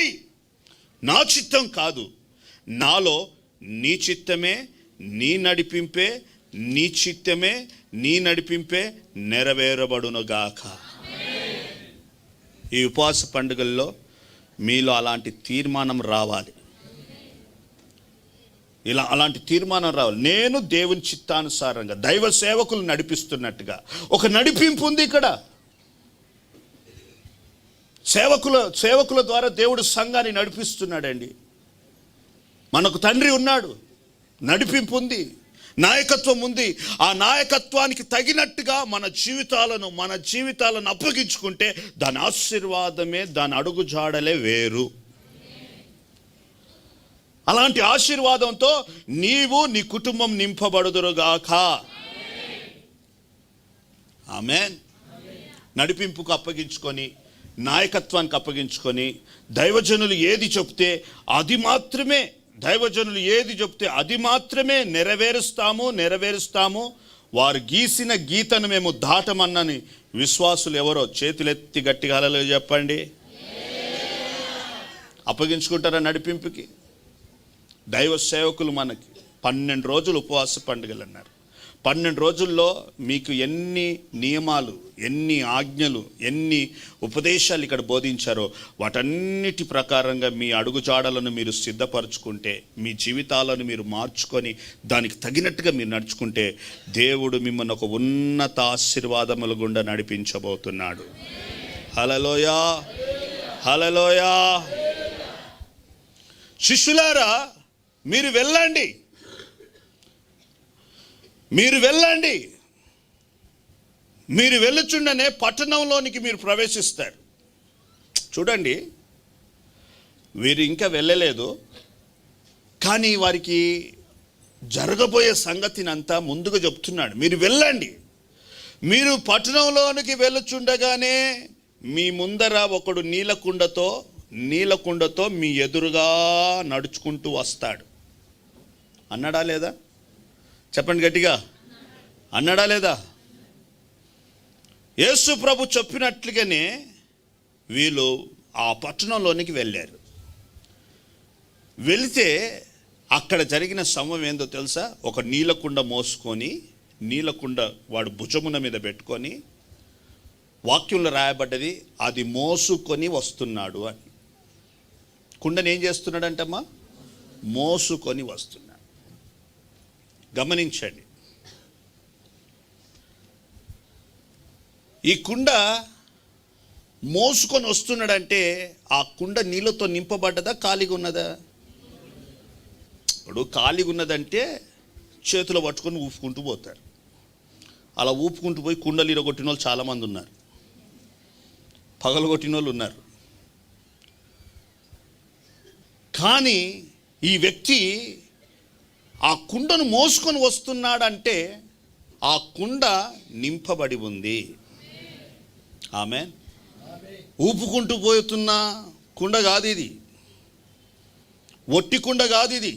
[SPEAKER 1] నా చిత్తం కాదు, నాలో నీ చిత్తమే, నీ నడిపింపే, నీ చిత్తమే, నీ నడిపింపే నెరవేరబడునుగాక. ఈ ఉపవాస పండుగల్లో మీలో అలాంటి తీర్మానం రావాలి. అలాంటి తీర్మానం రావాలి. నేను దేవుని చిత్తానుసారంగా దైవ సేవకులు నడిపిస్తున్నట్టుగా ఒక నడిపింపు ఉంది ఇక్కడ. సేవకుల ద్వారా దేవుడు సంఘాన్ని నడిపిస్తున్నాడండి. మనకు తండ్రి ఉన్నాడు, నడిపింపు ఉంది, నాయకత్వం ఉంది. ఆ నాయకత్వానికి తగినట్టుగా మన జీవితాలను అప్పగించుకుంటే దాని ఆశీర్వాదమే, దాని అడుగుజాడలే వేరు. అలాంటి ఆశీర్వాదంతో నీవు నీ కుటుంబం నింపబడుదురుగాక. ఆమేన్. నడిపింపుకు అప్పగించుకొని, నాయకత్వానికి అప్పగించుకొని, దైవజనులు ఏది చెప్తే అది మాత్రమే నెరవేరుస్తాము. వారు గీసిన గీతను మేము దాటమన్నని విశ్వాసులు ఎవరో చేతులెత్తి గట్టిగా హల్లెలూయా చెప్పండి. అప్పగించుకుంటారా నడిపింపుకి? దైవ సేవకులు మనకి 12 రోజులు ఉపవాస పండుగలు అన్నారు. 12 రోజుల్లో మీకు ఎన్ని నియమాలు, ఎన్ని ఆజ్ఞలు, ఎన్ని ఉపదేశాలు ఇక్కడ బోధించారో వాటన్నిటి ప్రకారంగా మీ అడుగుజాడలను మీరు సిద్ధపరచుకుంటే, మీ జీవితాలను మీరు మార్చుకొని దానికి తగినట్టుగా మీరు నడుచుకుంటే దేవుడు మిమ్మల్ని ఒక ఉన్నత ఆశీర్వాదముల గుండా నడిపించబోతున్నాడు. హల్లెలూయా, హల్లెలూయా. శిష్యులారా, మీరు వెళ్ళండి. మీరు వెళ్ళుచుండనే పట్టణంలోనికి మీరు ప్రవేశిస్తారు. చూడండి, వీరు ఇంకా వెళ్ళలేదు, కానీ వారికి జరగబోయే సంగతిని అంతా ముందుగా చెప్తున్నాడు. మీరు వెళ్ళండి. మీరు పట్టణంలోనికి వెళ్ళుచుండగానే మీ ముందర ఒకడు నీలకుండతో మీ ఎదురుగా నడుచుకుంటూ వస్తాడు. అన్నాడా లేదా? చెప్పండి గట్టిగా. అన్నాడా లేదా? యేసు ప్రభు చెప్పినట్లుగానే వీళ్ళు ఆ పట్టణంలోనికి వెళ్ళారు. వెళితే అక్కడ జరిగిన సంభవం ఏందో తెలుసా? ఒక నీలకుండ మోసుకొని, నీలకుండ వాడు భుజమున మీద పెట్టుకొని, వాక్యంలో రాయబడ్డది అది మోసుకొని వస్తున్నాడు అని. కుండని ఏం చేస్తున్నాడంటమ్మా? మోసుకొని వస్తున్నాడు. గమనించండి, ఈ కుండ మోసుకొని వస్తున్నాడంటే ఆ కుండ నీళ్ళతో నింపబడ్డదా, ఖాళీగా ఉన్నదా? ఇప్పుడు ఖాళీగా ఉన్నదంటే చేతిలో పట్టుకొని ఊపుకుంటూ పోతారు. అలా ఊపుకుంటూ పోయి కుండలు ఇరగొట్టిన వాళ్ళు చాలామంది ఉన్నారు, పగలగొట్టిన వాళ్ళు ఉన్నారు. కానీ ఈ వ్యక్తి ఆ కుండను మోసుకొని వస్తున్నాడంటే ఆ కుండ నింపబడి ఉంది. ఆమేన్. ఊపుకుంటూ పోతున్న కుండ కాదు ఇది, ఒట్టి కుండ కాదు ఇది,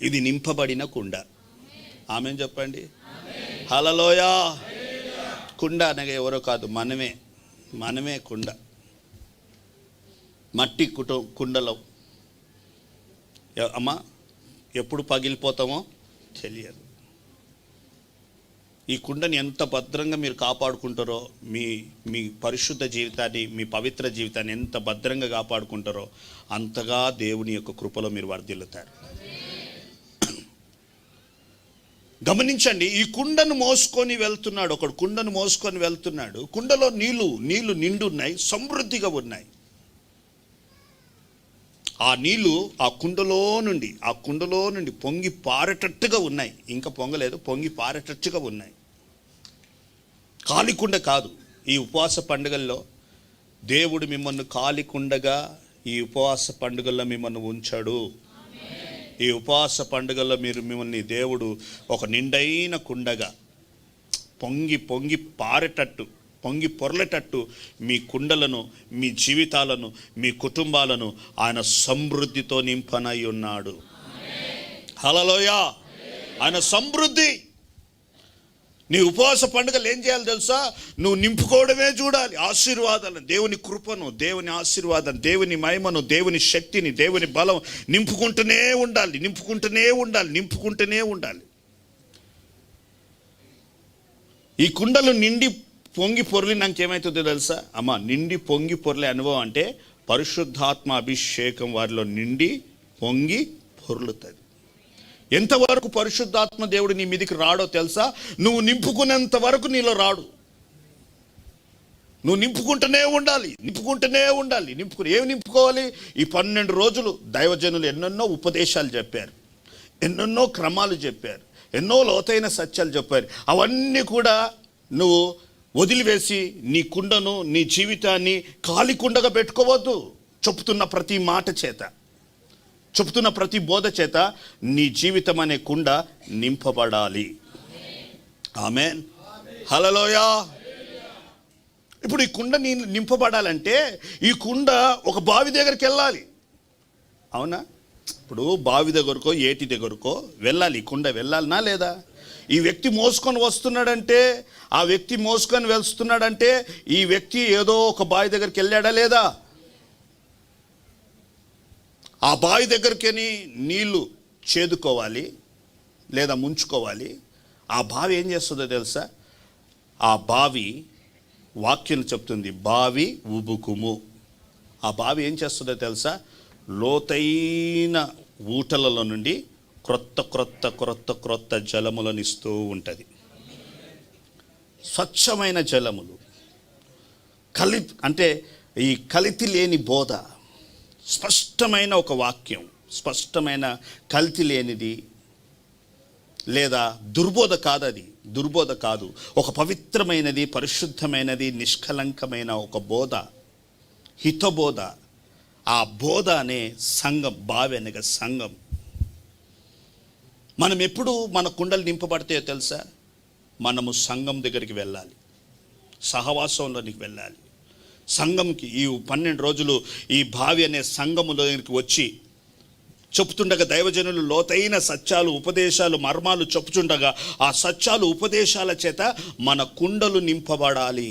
[SPEAKER 1] ఇది నింపబడిన కుండ. ఆమేన్ చెప్పండి. హల్లెలూయా. కుండ అనగా ఎవరో కాదు, మనమే కుండ. మట్టి కుండలో అమ్మా ఎప్పుడు పగిలిపోతామో తెలియదు. ఈ కుండని ఎంత భద్రంగా మీరు కాపాడుకుంటారో, మీ పరిశుద్ధ జీవితాన్ని, మీ పవిత్ర జీవితాన్ని ఎంత భద్రంగా కాపాడుకుంటారో అంతగా దేవుని యొక్క కృపలో మీరు వర్ధిల్లుతారు. గమనించండి, ఈ కుండను మోసుకొని వెళ్తున్నాడు ఒకడు. కుండను మోసుకొని వెళ్తున్నాడు. కుండలో నీళ్లు నిండున్నాయి, సమృద్ధిగా ఉన్నాయి. ఆ నీళ్లు ఆ కుండలో నుండి పొంగి పారేటట్టుగా ఉన్నాయి. ఇంకా పొంగలేదు, పొంగి పారేటట్టుగా ఉన్నాయి. ఖాళీ కుండ కాదు. ఈ ఉపవాస పండుగల్లో దేవుడు మిమ్మల్ని కాలికుండగా ఈ ఉపవాస పండుగల్లో మిమ్మల్ని ఉంచాడు. ఈ ఉపవాస పండుగల్లో మిమ్మల్ని దేవుడు ఒక నిండైన కుండగా పొంగి పొంగి పారేటట్టు, పొంగి పొరలేటట్టు మీ కుండలను, మీ జీవితాలను, మీ కుటుంబాలను ఆయన సమృద్ధితో నింపనై ఉన్నాడు. హల్లెలూయా. ఆయన సమృద్ధి. నీ ఉపవాస పండుగలు ఏం చేయాలి తెలుసా? నువ్వు నింపుకోవడమే చూడాలి. ఆశీర్వాదాలను, దేవుని కృపను, దేవుని ఆశీర్వాదాన్ని, దేవుని మహిమను, దేవుని శక్తిని, దేవుని బలం నింపుకుంటూనే ఉండాలి, నింపుకుంటూనే ఉండాలి, నింపుకుంటూనే ఉండాలి. ఈ కుండలు నిండి పొంగి పొర్లినాక ఏమవుతుందో తెలుసా అమ్మ? నిండి పొంగి పొర్లే అనుభవం అంటే పరిశుద్ధాత్మ అభిషేకం వారిలో నిండి పొంగి పొర్లుతుంది. ఎంతవరకు పరిశుద్ధాత్మ దేవుడు నీ మీదికి రాడో తెలుసా? నువ్వు నింపుకునేంత వరకు నీలో రాడు. నువ్వు నింపుకుంటూనే ఉండాలి, నింపుకుంటూనే ఉండాలి. ఏమి నింపుకోవాలి? ఈ 12 రోజులు దైవజనులు ఎన్నెన్నో ఉపదేశాలు చెప్పారు, ఎన్నెన్నో క్రమాలు చెప్పారు, ఎన్నో లోతైన సత్యాలు చెప్పారు. అవన్నీ కూడా నువ్వు వదిలివేసి నీ కుండను, నీ జీవితాన్ని ఖాళీ కుండగా పెట్టుకోవద్దు. చెప్తున్న ప్రతి మాట చేత, చెప్తున్న ప్రతి బోధ చేత నీ జీవితం అనే కుండ నింపబడాలి. ఆమేన్. హల్లెలూయా. ఇప్పుడు ఈ కుండ నింపబడాలంటే ఈ కుండ ఒక బావి దగ్గరికి వెళ్ళాలి. అవునా? ఇప్పుడు బావి దగ్గరకో ఏటి దగ్గరకో వెళ్ళాలి. ఈ కుండ వెళ్ళాలనా లేదా? ఈ వ్యక్తి మోసుకొని వస్తున్నాడంటే, ఆ వ్యక్తి మోసుకొని వెళ్తున్నాడంటే ఈ వ్యక్తి ఏదో ఒక బావి దగ్గరికి వెళ్ళాడా లేదా? ఆ బావి దగ్గరికి నీళ్లు చేదుకోవాలి లేదా ముంచుకోవాలి. ఆ బావి ఏం చేస్తుందో తెలుసా? ఆ బావి వాక్యం చెప్తుంది, బావి ఉబుకుము. ఆ బావి ఏం చేస్తుందో తెలుసా? లోతైన ఊటలలో నుండి క్రొత్త క్రొత్త క్రొత్త క్రొత్త జలములను ఇస్తూ ఉంటుంది. స్వచ్ఛమైన జలములు. అంటే ఈ కల్తీ లేని బోధ, స్పష్టమైన ఒక వాక్యం, స్పష్టమైన కల్తీ లేనిది లేదా దుర్బోధ కాదు. అది దుర్బోధ కాదు. ఒక పవిత్రమైనది, పరిశుద్ధమైనది, నిష్కలంకమైన ఒక బోధ, హితబోధ. ఆ బోధ అనే సంఘం, బావి అనగా సంఘం. మనం ఎప్పుడు మన కుండలు నింపబడతాయో తెలుసా? మనము సంఘం దగ్గరికి వెళ్ళాలి, సహవాసంలోనికి వెళ్ళాలి. సంఘంకి ఈ 12 రోజులు ఈ బావి అనే సంఘములోనికి వచ్చి చెప్తుండగా దైవజనులు లోతైన సత్యాలు, ఉపదేశాలు, మర్మాలు చెప్పుచుండగా ఆ సత్యాలు, ఉపదేశాల చేత మన కుండలు నింపబడాలి,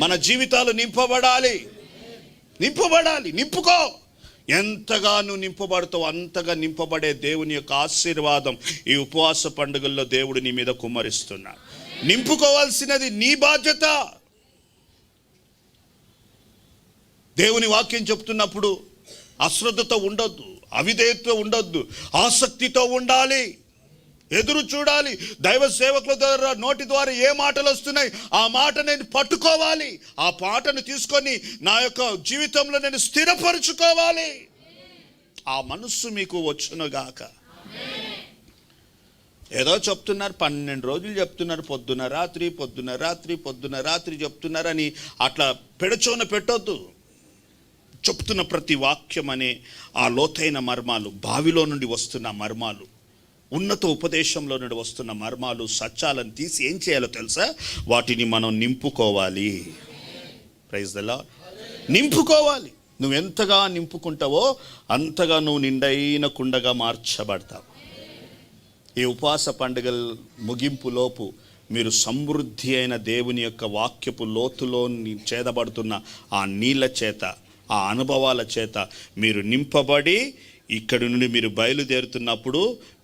[SPEAKER 1] మన జీవితాలు నింపబడాలి. నింపబడాలి. నింపుకో. ఎంతగా నువ్వు నింపబడతావు అంతగా నింపబడే దేవుని యొక్క ఆశీర్వాదం ఈ ఉపవాస పండుగల్లో దేవుడు నీ మీద కుమ్మరిస్తున్నాడు. నింపుకోవాల్సినది నీ బాధ్యత. దేవుని వాక్యం చెప్తున్నప్పుడు అశ్రద్ధతో ఉండొద్దు, అవిధేయతతో ఉండొద్దు, ఆసక్తితో ఉండాలి, ఎదురు చూడాలి. దైవ సేవకుల ద్వారా నోటి ద్వారా ఏ మాటలు వస్తున్నాయి ఆ మాట నేను పట్టుకోవాలి. ఆ పాటను తీసుకొని నా యొక్క జీవితంలో నేను స్థిరపరుచుకోవాలి. ఆ మనస్సు మీకు వచ్చునుగాక. ఏదో చెప్తున్నారు, 12 రోజులు చెప్తున్నారు, పొద్దున రాత్రి పొద్దున రాత్రి పొద్దున రాత్రి చెప్తున్నారని అట్లా పెడచోన పెట్టొద్దు. చెప్తున్న ప్రతి వాక్యం అనే ఆ లోతైన మర్మాలు, బావిలో నుండి వస్తున్న మర్మాలు, ఉన్నత ఉపదేశంలో నుండి వస్తున్న మర్మాలు, సత్యాలను తీసి ఏం చేయాలో తెలుసా? వాటిని మనం నింపుకోవాలి. Praise the lord. నింపుకోవాలి. నువ్వు ఎంతగా నింపుకుంటావో అంతగా నువ్వు నిండైన కుండగా మార్చబడతావు. ఈ ఉపవాస పండుగల ముగింపులోపు మీరు సమృద్ధి అయిన దేవుని యొక్క వాక్యపు లోతులో చేదబడుతున్న ఆ నీళ్ళ చేత, ఆ అనుభవాల చేత మీరు నింపబడి ఇక్కడి నుండి మీరు బయలుదేరుతున్నప్పుడు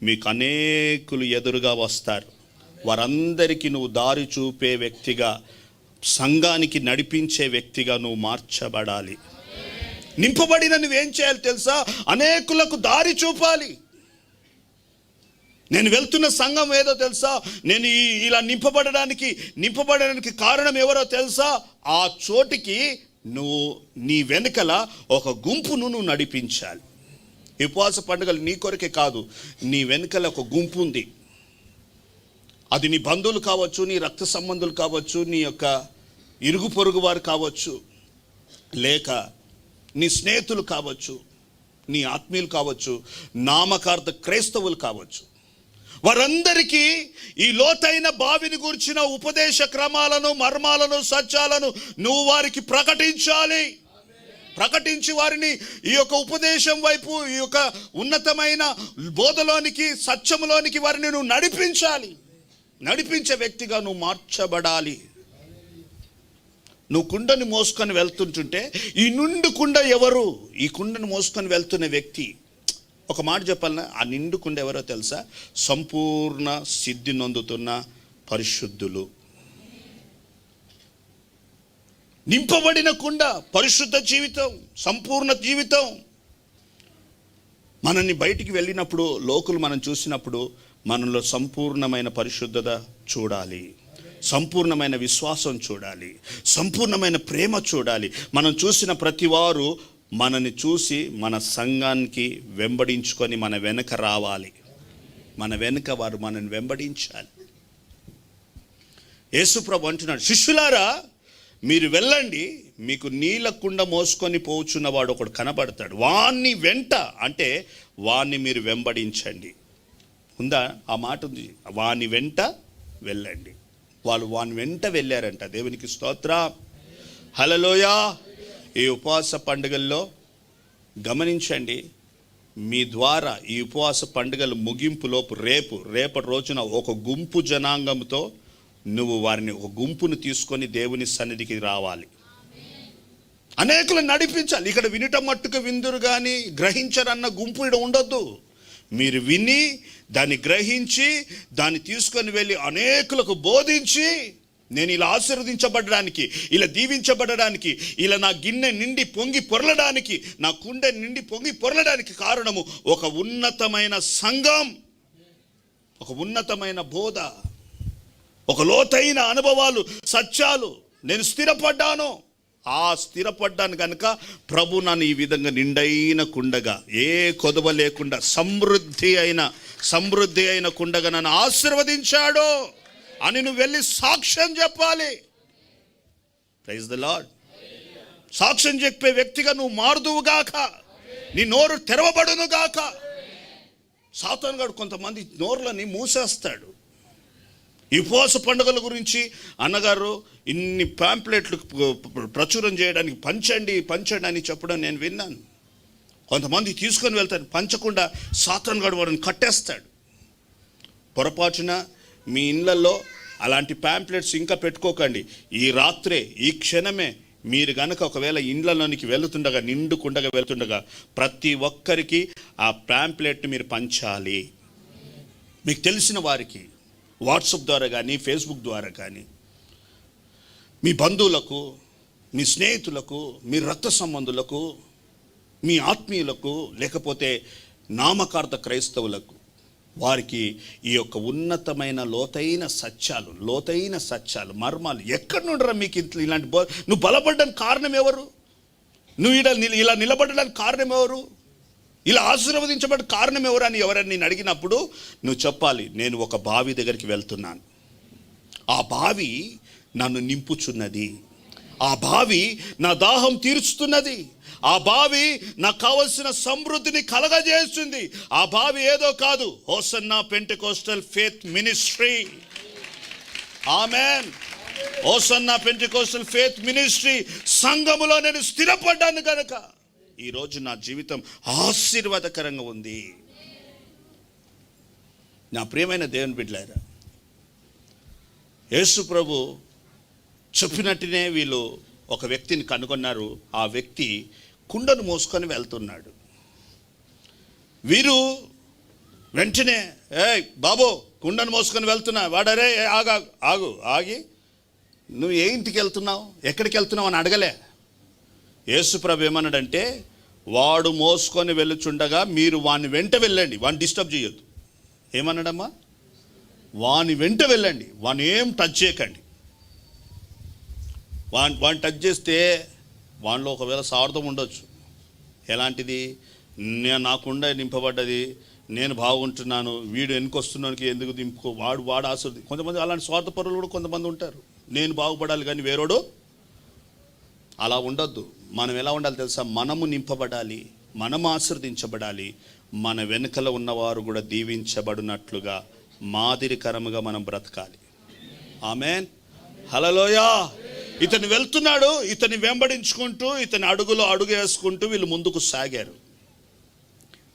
[SPEAKER 1] మీకు అనేకులు ఎదురుగా వస్తారు. వారందరికీ నువ్వు దారి చూపే వ్యక్తిగా, సంఘానికి నడిపించే వ్యక్తిగా నువ్వు మార్చబడాలి. నింపబడిన నువ్వేం చేయాలి తెలుసా? అనేకులకు దారి చూపాలి. నేను వెళ్తున్న సంఘం ఏదో తెలుసా? నేను ఇలా నింపబడడానికి కారణం ఎవరో తెలుసా? ఆ చోటికి నువ్వు నీ వెనుకల ఒక గుంపును నువ్వు నడిపించాలి. ఉపవాస పండుగలు నీ కొరకే కాదు, నీ వెనుకల ఒక గుంపు ఉంది. అది నీ బంధువులు కావచ్చు, నీ రక్త సంబంధులు కావచ్చు, నీ యొక్క ఇరుగు పొరుగు వారు కావచ్చు. లేక నీ స్నేహితులు కావచ్చు, నీ ఆత్మీయులు కావచ్చు, నామకార్థ క్రైస్తవులు కావచ్చు, వారందరికీ ఈ లోతైన బావిని గురించిన ఉపదేశ క్రమాలను, మర్మాలను, సత్యాలను నువ్వు వారికి ప్రకటించాలి. ప్రకటించి వారిని ఈ యొక్క ఉపదేశం వైపు, ఈ యొక్క ఉన్నతమైన బోధలోనికి, సత్యములోనికి వారిని నువ్వు నడిపించాలి. నడిపించే వ్యక్తిగా నువ్వు మార్చబడాలి. నువ్వు కుండని మోసుకొని వెళ్తుంటుంటే ఈ నిండు కుండ ఎవరు? ఈ కుండను మోసుకొని వెళ్తున్న వ్యక్తి. ఒక మాట చెప్పాలన్నా, ఆ నిండు కుండ ఎవరో తెలుసా? సంపూర్ణ సిద్ధి నొందుతున్న పరిశుద్ధులు. నింపబడిన కుండ, పరిశుద్ధ జీవితం, సంపూర్ణ జీవితం. మనల్ని బయటికి వెళ్ళినప్పుడు, లోకులు మనం చూసినప్పుడు మనలో సంపూర్ణమైన పరిశుద్ధత చూడాలి, సంపూర్ణమైన విశ్వాసం చూడాలి, సంపూర్ణమైన ప్రేమ చూడాలి. మనం చూసిన ప్రతి వారు మనని చూసి మన సంఘానికి వెంబడించుకొని మన వెనక రావాలి. మన వెనుక వారు మనని వెంబడించాలి. యేసుప్రభు అంటున్నాడు, శిష్యులారా మీరు వెళ్ళండి, మీకు నీళ్ళ కుండ మోసుకొని పోచున్నవాడు ఒకడు కనబడతాడు, వాణ్ణి వెంట, అంటే వాణ్ణి మీరు వెంబడించండి. ఉందా ఆ మాట? ఉంది, వాని వెంట వెళ్ళండి. వాళ్ళు వాని వెంట వెళ్ళారంట. దేవునికి స్తోత్రం, హల్లెలూయా. ఈ ఉపవాస పండుగల్లో గమనించండి, మీ ద్వారా ఈ ఉపవాస పండుగల ముగింపులోపు రేపటి రోజున ఒక గుంపు జనాంగంతో నువ్వు వారిని, ఒక గుంపును తీసుకొని దేవుని సన్నిధికి రావాలి. అనేకులను నడిపించాలి. ఇక్కడ వినటం మట్టుకు విందురు కానీ గ్రహించరన్న గుంపు ఇక్కడ ఉండొద్దు. మీరు విని దాన్ని గ్రహించి దాన్ని తీసుకొని వెళ్ళి అనేకులకు బోధించి, నేను ఇలా ఆశీర్వదించబడడానికి, ఇలా దీవించబడడానికి, ఇలా నా గిన్నె నిండి పొంగి పొరలడానికి, నా కుండె నిండి పొంగి పొరలడానికి కారణము ఒక ఉన్నతమైన సంఘం, ఒక ఉన్నతమైన బోధ, ఒక లోతైన అనుభవాలు, సత్యాలు. నేను స్థిరపడ్డాను. ఆ స్థిరపడ్డాను కనుక ప్రభు నన్ను ఈ విధంగా నిండైన కుండగా, ఏ కొదవ లేకుండా సమృద్ధి అయిన కుండగా నన్ను ఆశీర్వదించాడు అని నువ్వు వెళ్ళి సాక్ష్యం చెప్పాలి. Praise the Lord. సాక్ష్యం చెప్పే వ్యక్తిగా నువ్వు మారుదువుగాక, నీ నోరు తెరవబడునుగాక. సాతాను గాడు కొంతమంది నోర్లని మూసేస్తాడు. ఈ ఉపవాస పండుగల గురించి అన్నగారు ఇన్ని పాంప్లెట్లు ప్రచురం చేయడానికి పంచండి అని చెప్పడం నేను విన్నాను. కొంతమంది తీసుకొని వెళ్తారు, పంచకుండా సాతాను గాడు వారిని కట్టేస్తాడు. పొరపాటున మీ ఇళ్ళల్లో అలాంటి పాంప్లెట్స్ ఇంకా పెట్టుకోకండి. ఈ రాత్రే, ఈ క్షణమే మీరు గనక ఒకవేళ ఇండ్లలోనికి వెళుతుండగా, నిండుకుండగా వెళ్తుండగా ప్రతి ఒక్కరికి ఆ పాంప్లెట్ మీరు పంచాలి. మీకు తెలిసిన వారికి వాట్సాప్ ద్వారా కానీ, ఫేస్బుక్ ద్వారా కానీ, మీ బంధువులకు, మీ స్నేహితులకు, మీ రక్త సంబంధులకు, మీ ఆత్మీయులకు, లేకపోతే నామకార్థ క్రైస్తవులకు, వారికి ఈ యొక్క ఉన్నతమైన లోతైన సత్యాలు, మర్మాలు ఎక్కడి నుండిరా మీకు ఇలాంటి నువ్వు బలపడడానికి కారణం ఎవరు? నువ్వు ఇలా నిలబడడానికి కారణం ఎవరు? ఇలా ఆశీర్వదించబడ్డ కారణం ఎవరు అని ఎవరని నేను అడిగినప్పుడు నువ్వు చెప్పాలి, నేను ఒక బావి దగ్గరికి వెళ్తున్నాను, ఆ బావి నన్ను నింపుచున్నది, ఆ బావి నా దాహం తీర్చుతున్నది, ఆ బావి నాకు కావలసిన సమృద్ధిని కలగజేస్తుంది. ఆ బావి ఏదో కాదు, hosanna Pentecostal faith ministry. Amen. Hosanna Pentecostal faith ministry సంఘములో నేను స్థిరపడ్డాను కనుక ఈరోజు నా జీవితం ఆశీర్వాదకరంగా ఉంది. నా ప్రియమైన దేవుని బిడ్డలారా, యేసు ప్రభు చెప్పినట్టునే వీళ్ళు ఒక వ్యక్తిని కనుగొన్నారు. ఆ వ్యక్తి కుండను మోసుకొని వెళ్తున్నాడు. వీరు వెంటనే, బాబు కుండను మోసుకొని వెళ్తున్నా. వాడరే ఆగి నువ్వు ఏ ఇంటికి వెళ్తున్నావు, ఎక్కడికి వెళ్తున్నావు అని అడగలే. యేసు ప్రభు ఏమన్నాడంటే, వాడు మోసుకొని వెళ్ళుచుండగా మీరు వాని వెంట వెళ్ళండి, వాడిని డిస్టర్బ్ చేయొద్దు. ఏమన్నాడమ్మా? వాని వెంట వెళ్ళండి, వాని ఏం టచ్ చేయకండి. వాడిని టచ్ చేస్తే వానిలో ఒకవేళ స్వార్థం ఉండొచ్చు. ఎలాంటిది? నాకుండా నింపబడ్డది, నేను బాగుంటున్నాను, వీడు వెనుకొస్తున్నానికి ఎందుకు దింపుకో, వాడు ఆశీర్వది. కొంతమంది అలాంటి స్వార్థపరులు కూడా కొంతమంది ఉంటారు. నేను బాగుపడాలి కానీ వేరోడు. అలా ఉండొద్దు. మనం ఎలా ఉండాలి తెలుసా? మనము నింపబడాలి, మనం ఆశీర్వదించబడాలి, మన వెనుకల ఉన్నవారు కూడా దీవించబడినట్లుగా మాదిరికరముగా మనం బ్రతకాలి. ఆమేన్, హల్లెలూయా. ఇతను వెళ్తున్నాడు, ఇతని వెంబడించుకుంటూ, ఇతని అడుగులో అడుగు వేసుకుంటూ వీళ్ళు ముందుకు సాగారు.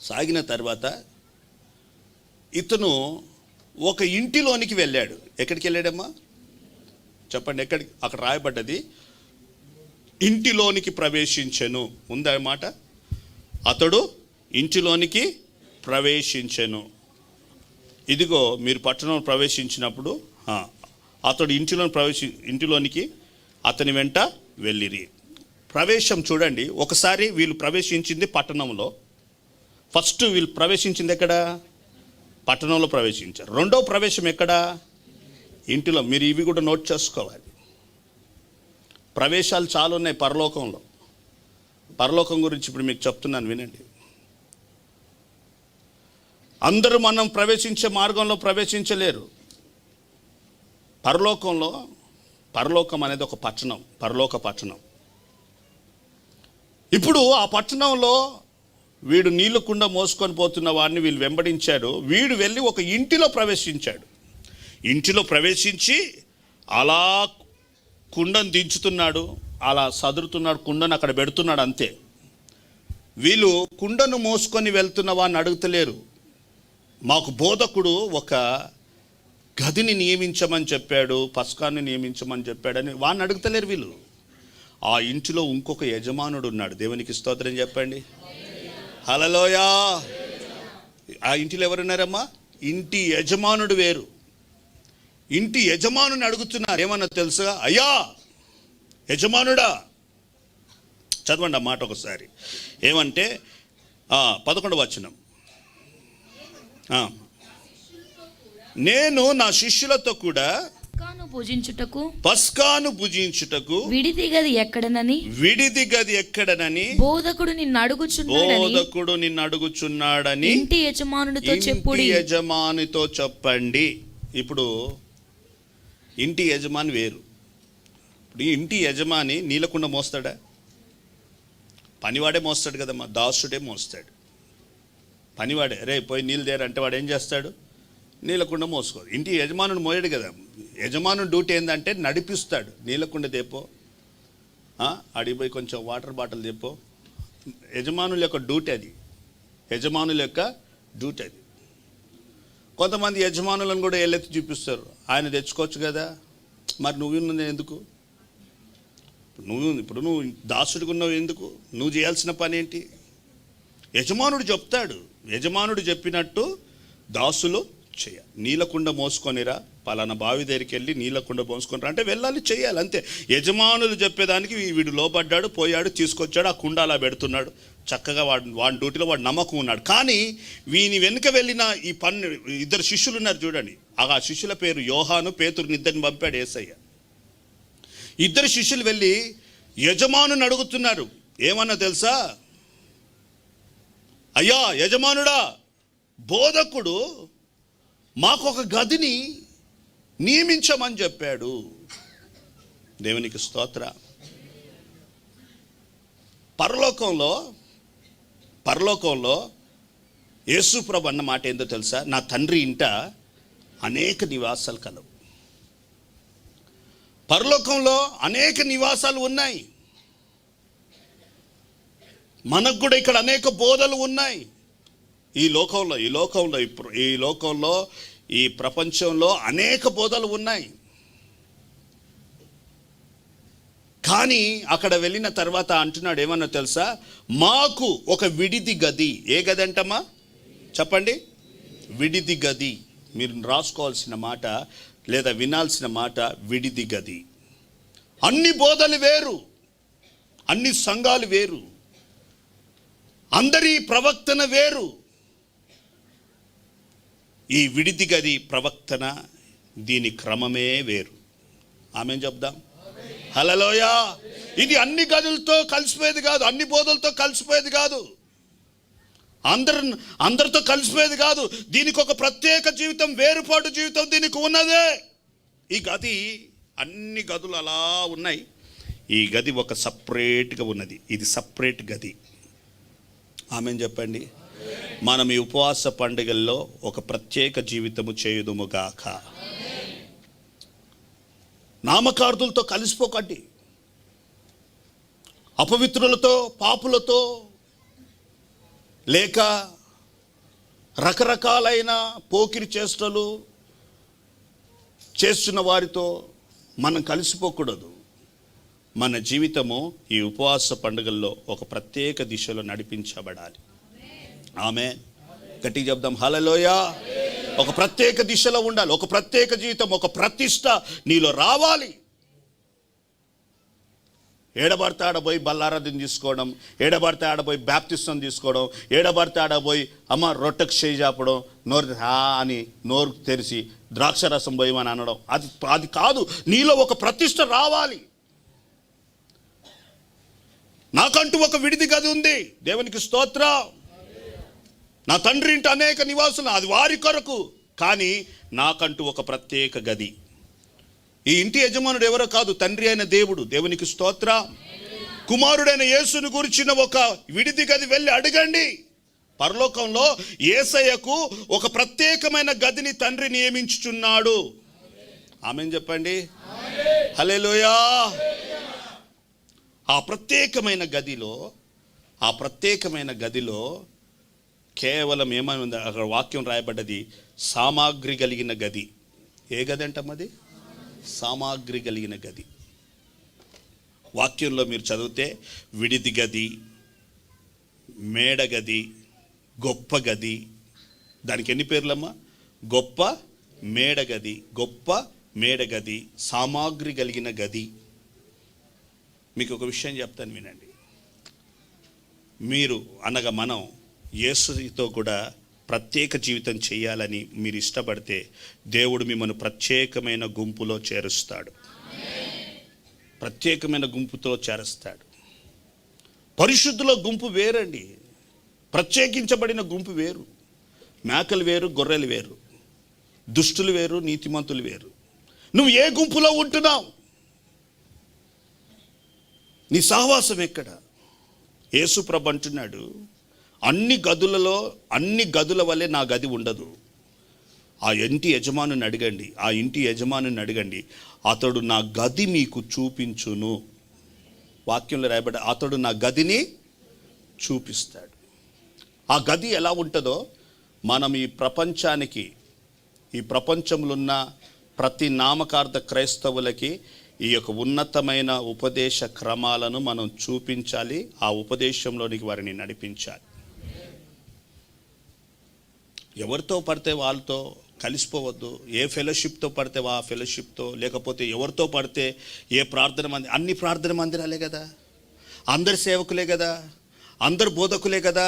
[SPEAKER 1] సాగిన తర్వాత ఇతను ఒక ఇంటిలోనికి వెళ్ళాడు. ఎక్కడికి వెళ్ళాడమ్మా చెప్పండి? ఎక్కడికి? అక్కడ రాయబడ్డది, ఇంటిలోనికి ప్రవేశించెను. ఉందా మాట? అతడు ఇంటిలోనికి ప్రవేశించెను. ఇదిగో మీరు పట్టణంలో ప్రవేశించినప్పుడు అతడు ఇంటిలోనికి అతని వెంట వెళ్ళిరి. ప్రవేశం చూడండి, ఒకసారి వీళ్ళు ప్రవేశించింది పట్టణంలో. ఫస్ట్ వీళ్ళు ప్రవేశించింది ఎక్కడ? పట్టణంలో ప్రవేశించారు. రెండవ ప్రవేశం ఎక్కడ? ఇంటిలో. మీరు ఇవి కూడా నోట్ చేసుకోవాలి. ప్రవేశాలు చాలా ఉన్నాయి పరలోకంలో. పరలోకం గురించి ఇప్పుడు మీకు చెప్తున్నాను, వినండి. అందరూ మనం ప్రవేశించే మార్గంలో ప్రవేశించలేరు. పరలోకం అనేది ఒక పట్టణం, పరలోక పట్టణం. ఇప్పుడు ఆ పట్టణంలో వీడు నీళ్ళ కుండ మోసుకొని పోతున్న వాడిని వీళ్ళు వెంబడించాడు. వీడు వెళ్ళి ఒక ఇంటిలో ప్రవేశించాడు. ఇంటిలో ప్రవేశించి అలా కుండను దించుతున్నాడు, అలా సదురుతున్నాడు, కుండను అక్కడ పెడుతున్నాడు, అంతే. వీళ్ళు కుండను మోసుకొని వెళ్తున్న వాడిని అడుగుతలేరు. మాకు బోధకుడు ఒక గదిని నియమించమని చెప్పాడు, పస్కాన్ని నియమించమని చెప్పాడని వాడిని అడుగుతలేరు వీళ్ళు. ఆ ఇంటిలో ఇంకొక యజమానుడు ఉన్నాడు. దేవునికి స్తోత్రం చెప్పండి, హల్లెలూయా. ఆ ఇంటిలో ఎవరున్నారమ్మా? ఇంటి యజమానుడు వేరు. ఇంటి యజమానుని అడుగుతున్నారు. ఏమన్నా తెలుసా? అయ్యా యజమానుడా, చదవండి ఆ మాట ఒకసారి. ఏమంటే 11వ వచనం, నేను నా శిష్యులతో కూడా పస్కాను భుజించుటకు
[SPEAKER 2] విడిది గది ఎక్కడనని
[SPEAKER 1] బోధకుడు నిన్ను అడుగుచున్నాడని
[SPEAKER 2] ఇంటి
[SPEAKER 1] యజమానితో చెప్పండి. ఇప్పుడు ఇంటి యజమాని వేరు. ఇప్పుడు ఇంటి యజమాని నీలకుండ మోస్తాడా? పనివాడే మోస్తాడు కదమ్మా, దాసుడే మోస్తాడు. పనివాడే రే పోయి నీళ్ళు దేరంటే వాడు ఏం చేస్తాడు? నీలకుండ మోసుకోదు. ఇంటి యజమానుడు మోయడు కదా. యజమానుడు డ్యూటీ ఏంటంటే నడిపిస్తాడు. నీలకుండ దేపో, అడిగిపోయి కొంచెం వాటర్ బాటిల్ దేపో. యజమానుల యొక్క డ్యూటీ అది. యజమానుల యొక్క డ్యూటీ అది. కొంతమంది యజమానులను కూడా ఎల్లెత్తి చూపిస్తారు. ఆయన తెచ్చుకోవచ్చు కదా, మరి నువ్వు ఎందుకు? నువ్వు దాసుడిగా ఉన్నావు ఎందుకు? నువ్వు చేయాల్సిన పని ఏంటి? యజమానుడు చెప్తాడు. యజమానుడు చెప్పినట్టు దాసులు చేయ. నీలకుండ మోసుకొనిరా, పలానా బావి దగ్గరికి వెళ్ళి నీలకుండ మోసుకొనిరా అంటే వెళ్ళాలి, చేయాలి, అంతే. యజమానులు చెప్పేదానికి వీడు లోబడ్డాడు, పోయాడు, తీసుకొచ్చాడు, ఆ కుండ అలా పెడుతున్నాడు. చక్కగా వాడి డ్యూటీలో వాడు నమ్మకం ఉన్నాడు. కానీ వీని వెనుక వెళ్ళిన ఈ ఇద్దరు శిష్యులు ఉన్నారు చూడండి. ఆ శిష్యుల పేరు యోహాను, పేతురుని ఇద్దరిని పంపాడు యేసయ్య. ఇద్దరు శిష్యులు వెళ్ళి యజమానుని అడుగుతున్నారు. ఏమన్నా తెలుసా? అయ్యా యజమానుడా, బోధకుడు మాకు ఒక గదిని నియమించమని చెప్పాడు. దేవునికి స్తోత్ర. పరలోకంలో యేసు ప్రభు అన్న మాట ఏందో తెలుసా? నా తండ్రి ఇంట అనేక నివాసాలు కలవు. పరలోకంలో అనేక నివాసాలు ఉన్నాయి. మనకు కూడా ఇక్కడ అనేక బోధలు ఉన్నాయి. ఈ లోకంలో ఈ ప్రపంచంలో అనేక బోధలు ఉన్నాయి. కానీ అక్కడ వెళ్ళిన తర్వాత అంటున్నాడు ఏమన్నా తెలుసా? మాకు ఒక విడిది గది. ఏ గది అంటమ్మా చెప్పండి? విడిది గది. మీరు రాసుకోవాల్సిన మాట లేదా వినాల్సిన మాట విడిది గది. అన్ని బోధలు వేరు, అన్ని సంఘాలు వేరు, అందరి ప్రవక్తన వేరు. ఈ విడిది గది ప్రవక్తన, దీని క్రమమే వేరు. ఆమె చెప్దాం, హల్లెలూయా. ఇది అన్ని గదులతో కలిసిపోయేది కాదు, అన్ని బోధలతో కలిసిపోయేది కాదు, అందరితో కలిసిపోయేది కాదు. దీనికి ఒక ప్రత్యేక జీవితం, వేరుపాటు జీవితం దీనికి ఉన్నదే. ఈ గది, అన్ని గదులు అలా ఉన్నాయి. ఈ గది ఒక సపరేట్గా ఉన్నది. ఇది సపరేట్ గది. ఆమెన్ చెప్పండి. మనం ఈ ఉపవాస పండుగల్లో ఒక ప్రత్యేక జీవితము చేయుదుముగాక. నామకార్థులతో కలిసిపోకండి. అపవిత్రులతో, పాపులతో, లేక రకరకాలైన పోకిరి చేష్టలు చేస్తున్న వారితో మనం కలిసిపోకూడదు. మన జీవితము ఈ ఉపవాస పండుగల్లో ఒక ప్రత్యేక దిశలో నడిపించబడాలి. ఆమేన్. గట్టిగా చెప్దాం హల్లెలూయా. ఒక ప్రత్యేక దిశలో ఉండాలి. ఒక ప్రత్యేక జీవితం, ఒక ప్రతిష్ట నీలో రావాలి. ఏడబడితే ఆడపోయి బల్లారాధన తీసుకోవడం, ఏడబడితే ఆడపోయి బ్యాప్టిస్టం తీసుకోవడం, ఏడబడితే ఆడపోయి అమ్మ రొట్టెకు చేయి చాపడం, నోరు అని నోరు తెరిచి ద్రాక్షరసం పోయమని అనడం, అది కాదు. నీలో ఒక ప్రతిష్ట రావాలి. నాకంటూ ఒక విడిది గది ఉంది, దేవునికి స్తోత్రం. నా తండ్రి ఇంటి అనేక నివాసులు, అది వారి కొరకు, కానీ నాకంటూ ఒక ప్రత్యేక గది. ఈ ఇంటి యజమానుడు ఎవరో కాదు, తండ్రి అయిన దేవుడు, దేవునికి స్తోత్రం. కుమారుడైన యేసును గురించిన ఒక విడిది గది వెళ్ళి అడగండి. పరలోకంలో యేసయ్యకు ఒక ప్రత్యేకమైన గదిని తండ్రి నియమించుచున్నాడు. ఆమేన్ చెప్పండి. హల్లెలూయా. ఆ ప్రత్యేకమైన గదిలో కేవలం ఏమని ఉంది అక్కడ వాక్యం రాయబడ్డది, సామాగ్రి కలిగిన గది. ఏ గది అంటామది? సామాగ్రి కలిగిన గది. వాక్యంలో మీరు చదివితే విడిది గది, మేడ గది, గొప్ప గది. దానికి ఎన్ని పేర్లమ్మా? గొప్ప మేడ గది, గొప్ప మేడ గది, సామాగ్రి కలిగిన గది. మీకు ఒక విషయం చెప్తాను వినండి. మీరు అనగా మనం యేసుతో కూడా ప్రత్యేక జీవితం చేయాలని మీరు ఇష్టపడితే దేవుడు మిమ్మల్ని ప్రత్యేకమైన గుంపులో చేరుస్తాడు. ప్రత్యేకమైన గుంపుతో చేరుస్తాడు. పరిశుద్ధుల గుంపు వేరండి, ప్రత్యేకించబడిన గుంపు వేరు. మేకలు వేరు, గొర్రెలు వేరు, దుష్టులు వేరు, నీతిమంతులు వేరు. నువ్వు ఏ గుంపులో ఉంటున్నావు? నీ సహవాసం ఎక్కడ? యేసు ప్రభు అంటున్నాడు, అన్ని గదుల వల్లే నా గది ఉండదు. ఆ ఇంటి యజమానుని అడగండి, అతడు నా గది మీకు చూపించును. వాక్యంలో రాయబడ్డ అతడు నా గదిని చూపిస్తాడు. ఆ గది ఎలా ఉంటుందో మనం ఈ ప్రపంచంలో ఉన్న ప్రతి నామకార్థ క్రైస్తవులకి ఈ యొక్క ఉన్నతమైన ఉపదేశ క్రమాలను మనం చూపించాలి. ఆ ఉపదేశంలోనికి వారిని నడిపించాలి. ఎవరితో పడితే వాళ్ళతో కలిసిపోవద్దు. ఏ ఫెలోషిప్తో పడితే ఆ ఫెలోషిప్తో, లేకపోతే ఎవరితో పడితే ఏ అన్ని ప్రార్థన మందిరాలే కదా, అందరు సేవకులే కదా, అందరు బోధకులే కదా,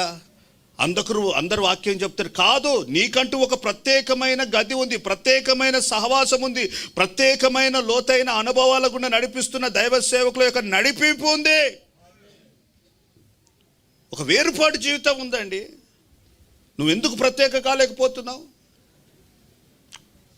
[SPEAKER 1] అందరు వాక్యం చెప్తారు. కాదు, నీకంటూ ఒక ప్రత్యేకమైన గది ఉంది, ప్రత్యేకమైన సహవాసం ఉంది, ప్రత్యేకమైన లోతైన అనుభవాల గుండా నడిపిస్తున్న దైవ సేవకుల యొక్క నడిపింపు ఉంది. ఒక వేరుపాటు జీవితం ఉందండి. నువ్వెందుకు ప్రత్యేక కాలేకపోతున్నావు?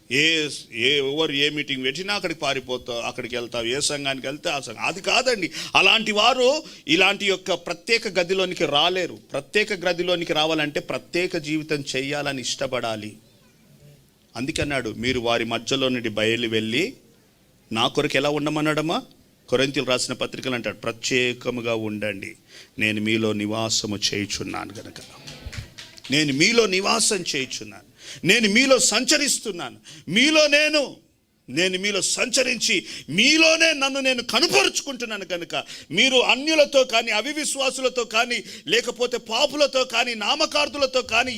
[SPEAKER 1] ఎవరు ఏ మీటింగ్ పెట్టినా అక్కడికి పారిపోతావు, అక్కడికి వెళ్తావు. ఏ సంఘానికి వెళ్తే ఆ సంఘం. అది కాదండి. అలాంటి వారు ఇలాంటి యొక్క ప్రత్యేక గదిలోనికి రాలేరు. ప్రత్యేక గదిలోనికి రావాలంటే ప్రత్యేక జీవితం చేయాలని ఇష్టపడాలి. అందుకన్నాడు, మీరు వారి మధ్యలో నుండి బయలు వెళ్ళి నా కొరకు ఎలా ఉండమన్నాడమ్మా? కొరింథీయులకు రాసిన పత్రికలు అంటాడు, ప్రత్యేకముగా ఉండండి, నేను మీలో నివాసము చేయుచున్నాను గనక. నేను మీలో నివాసం చేయుచున్నాను, నేను మీలో సంచరిస్తున్నాను. నేను మీలో సంచరించి మీలోనే నన్ను నేను కనుపరుచుకుంటున్నాను కనుక మీరు అన్యులతో కానీ, అవిశ్వాసులతో కానీ, లేకపోతే పాపులతో కానీ, నామకార్థులతో కానీ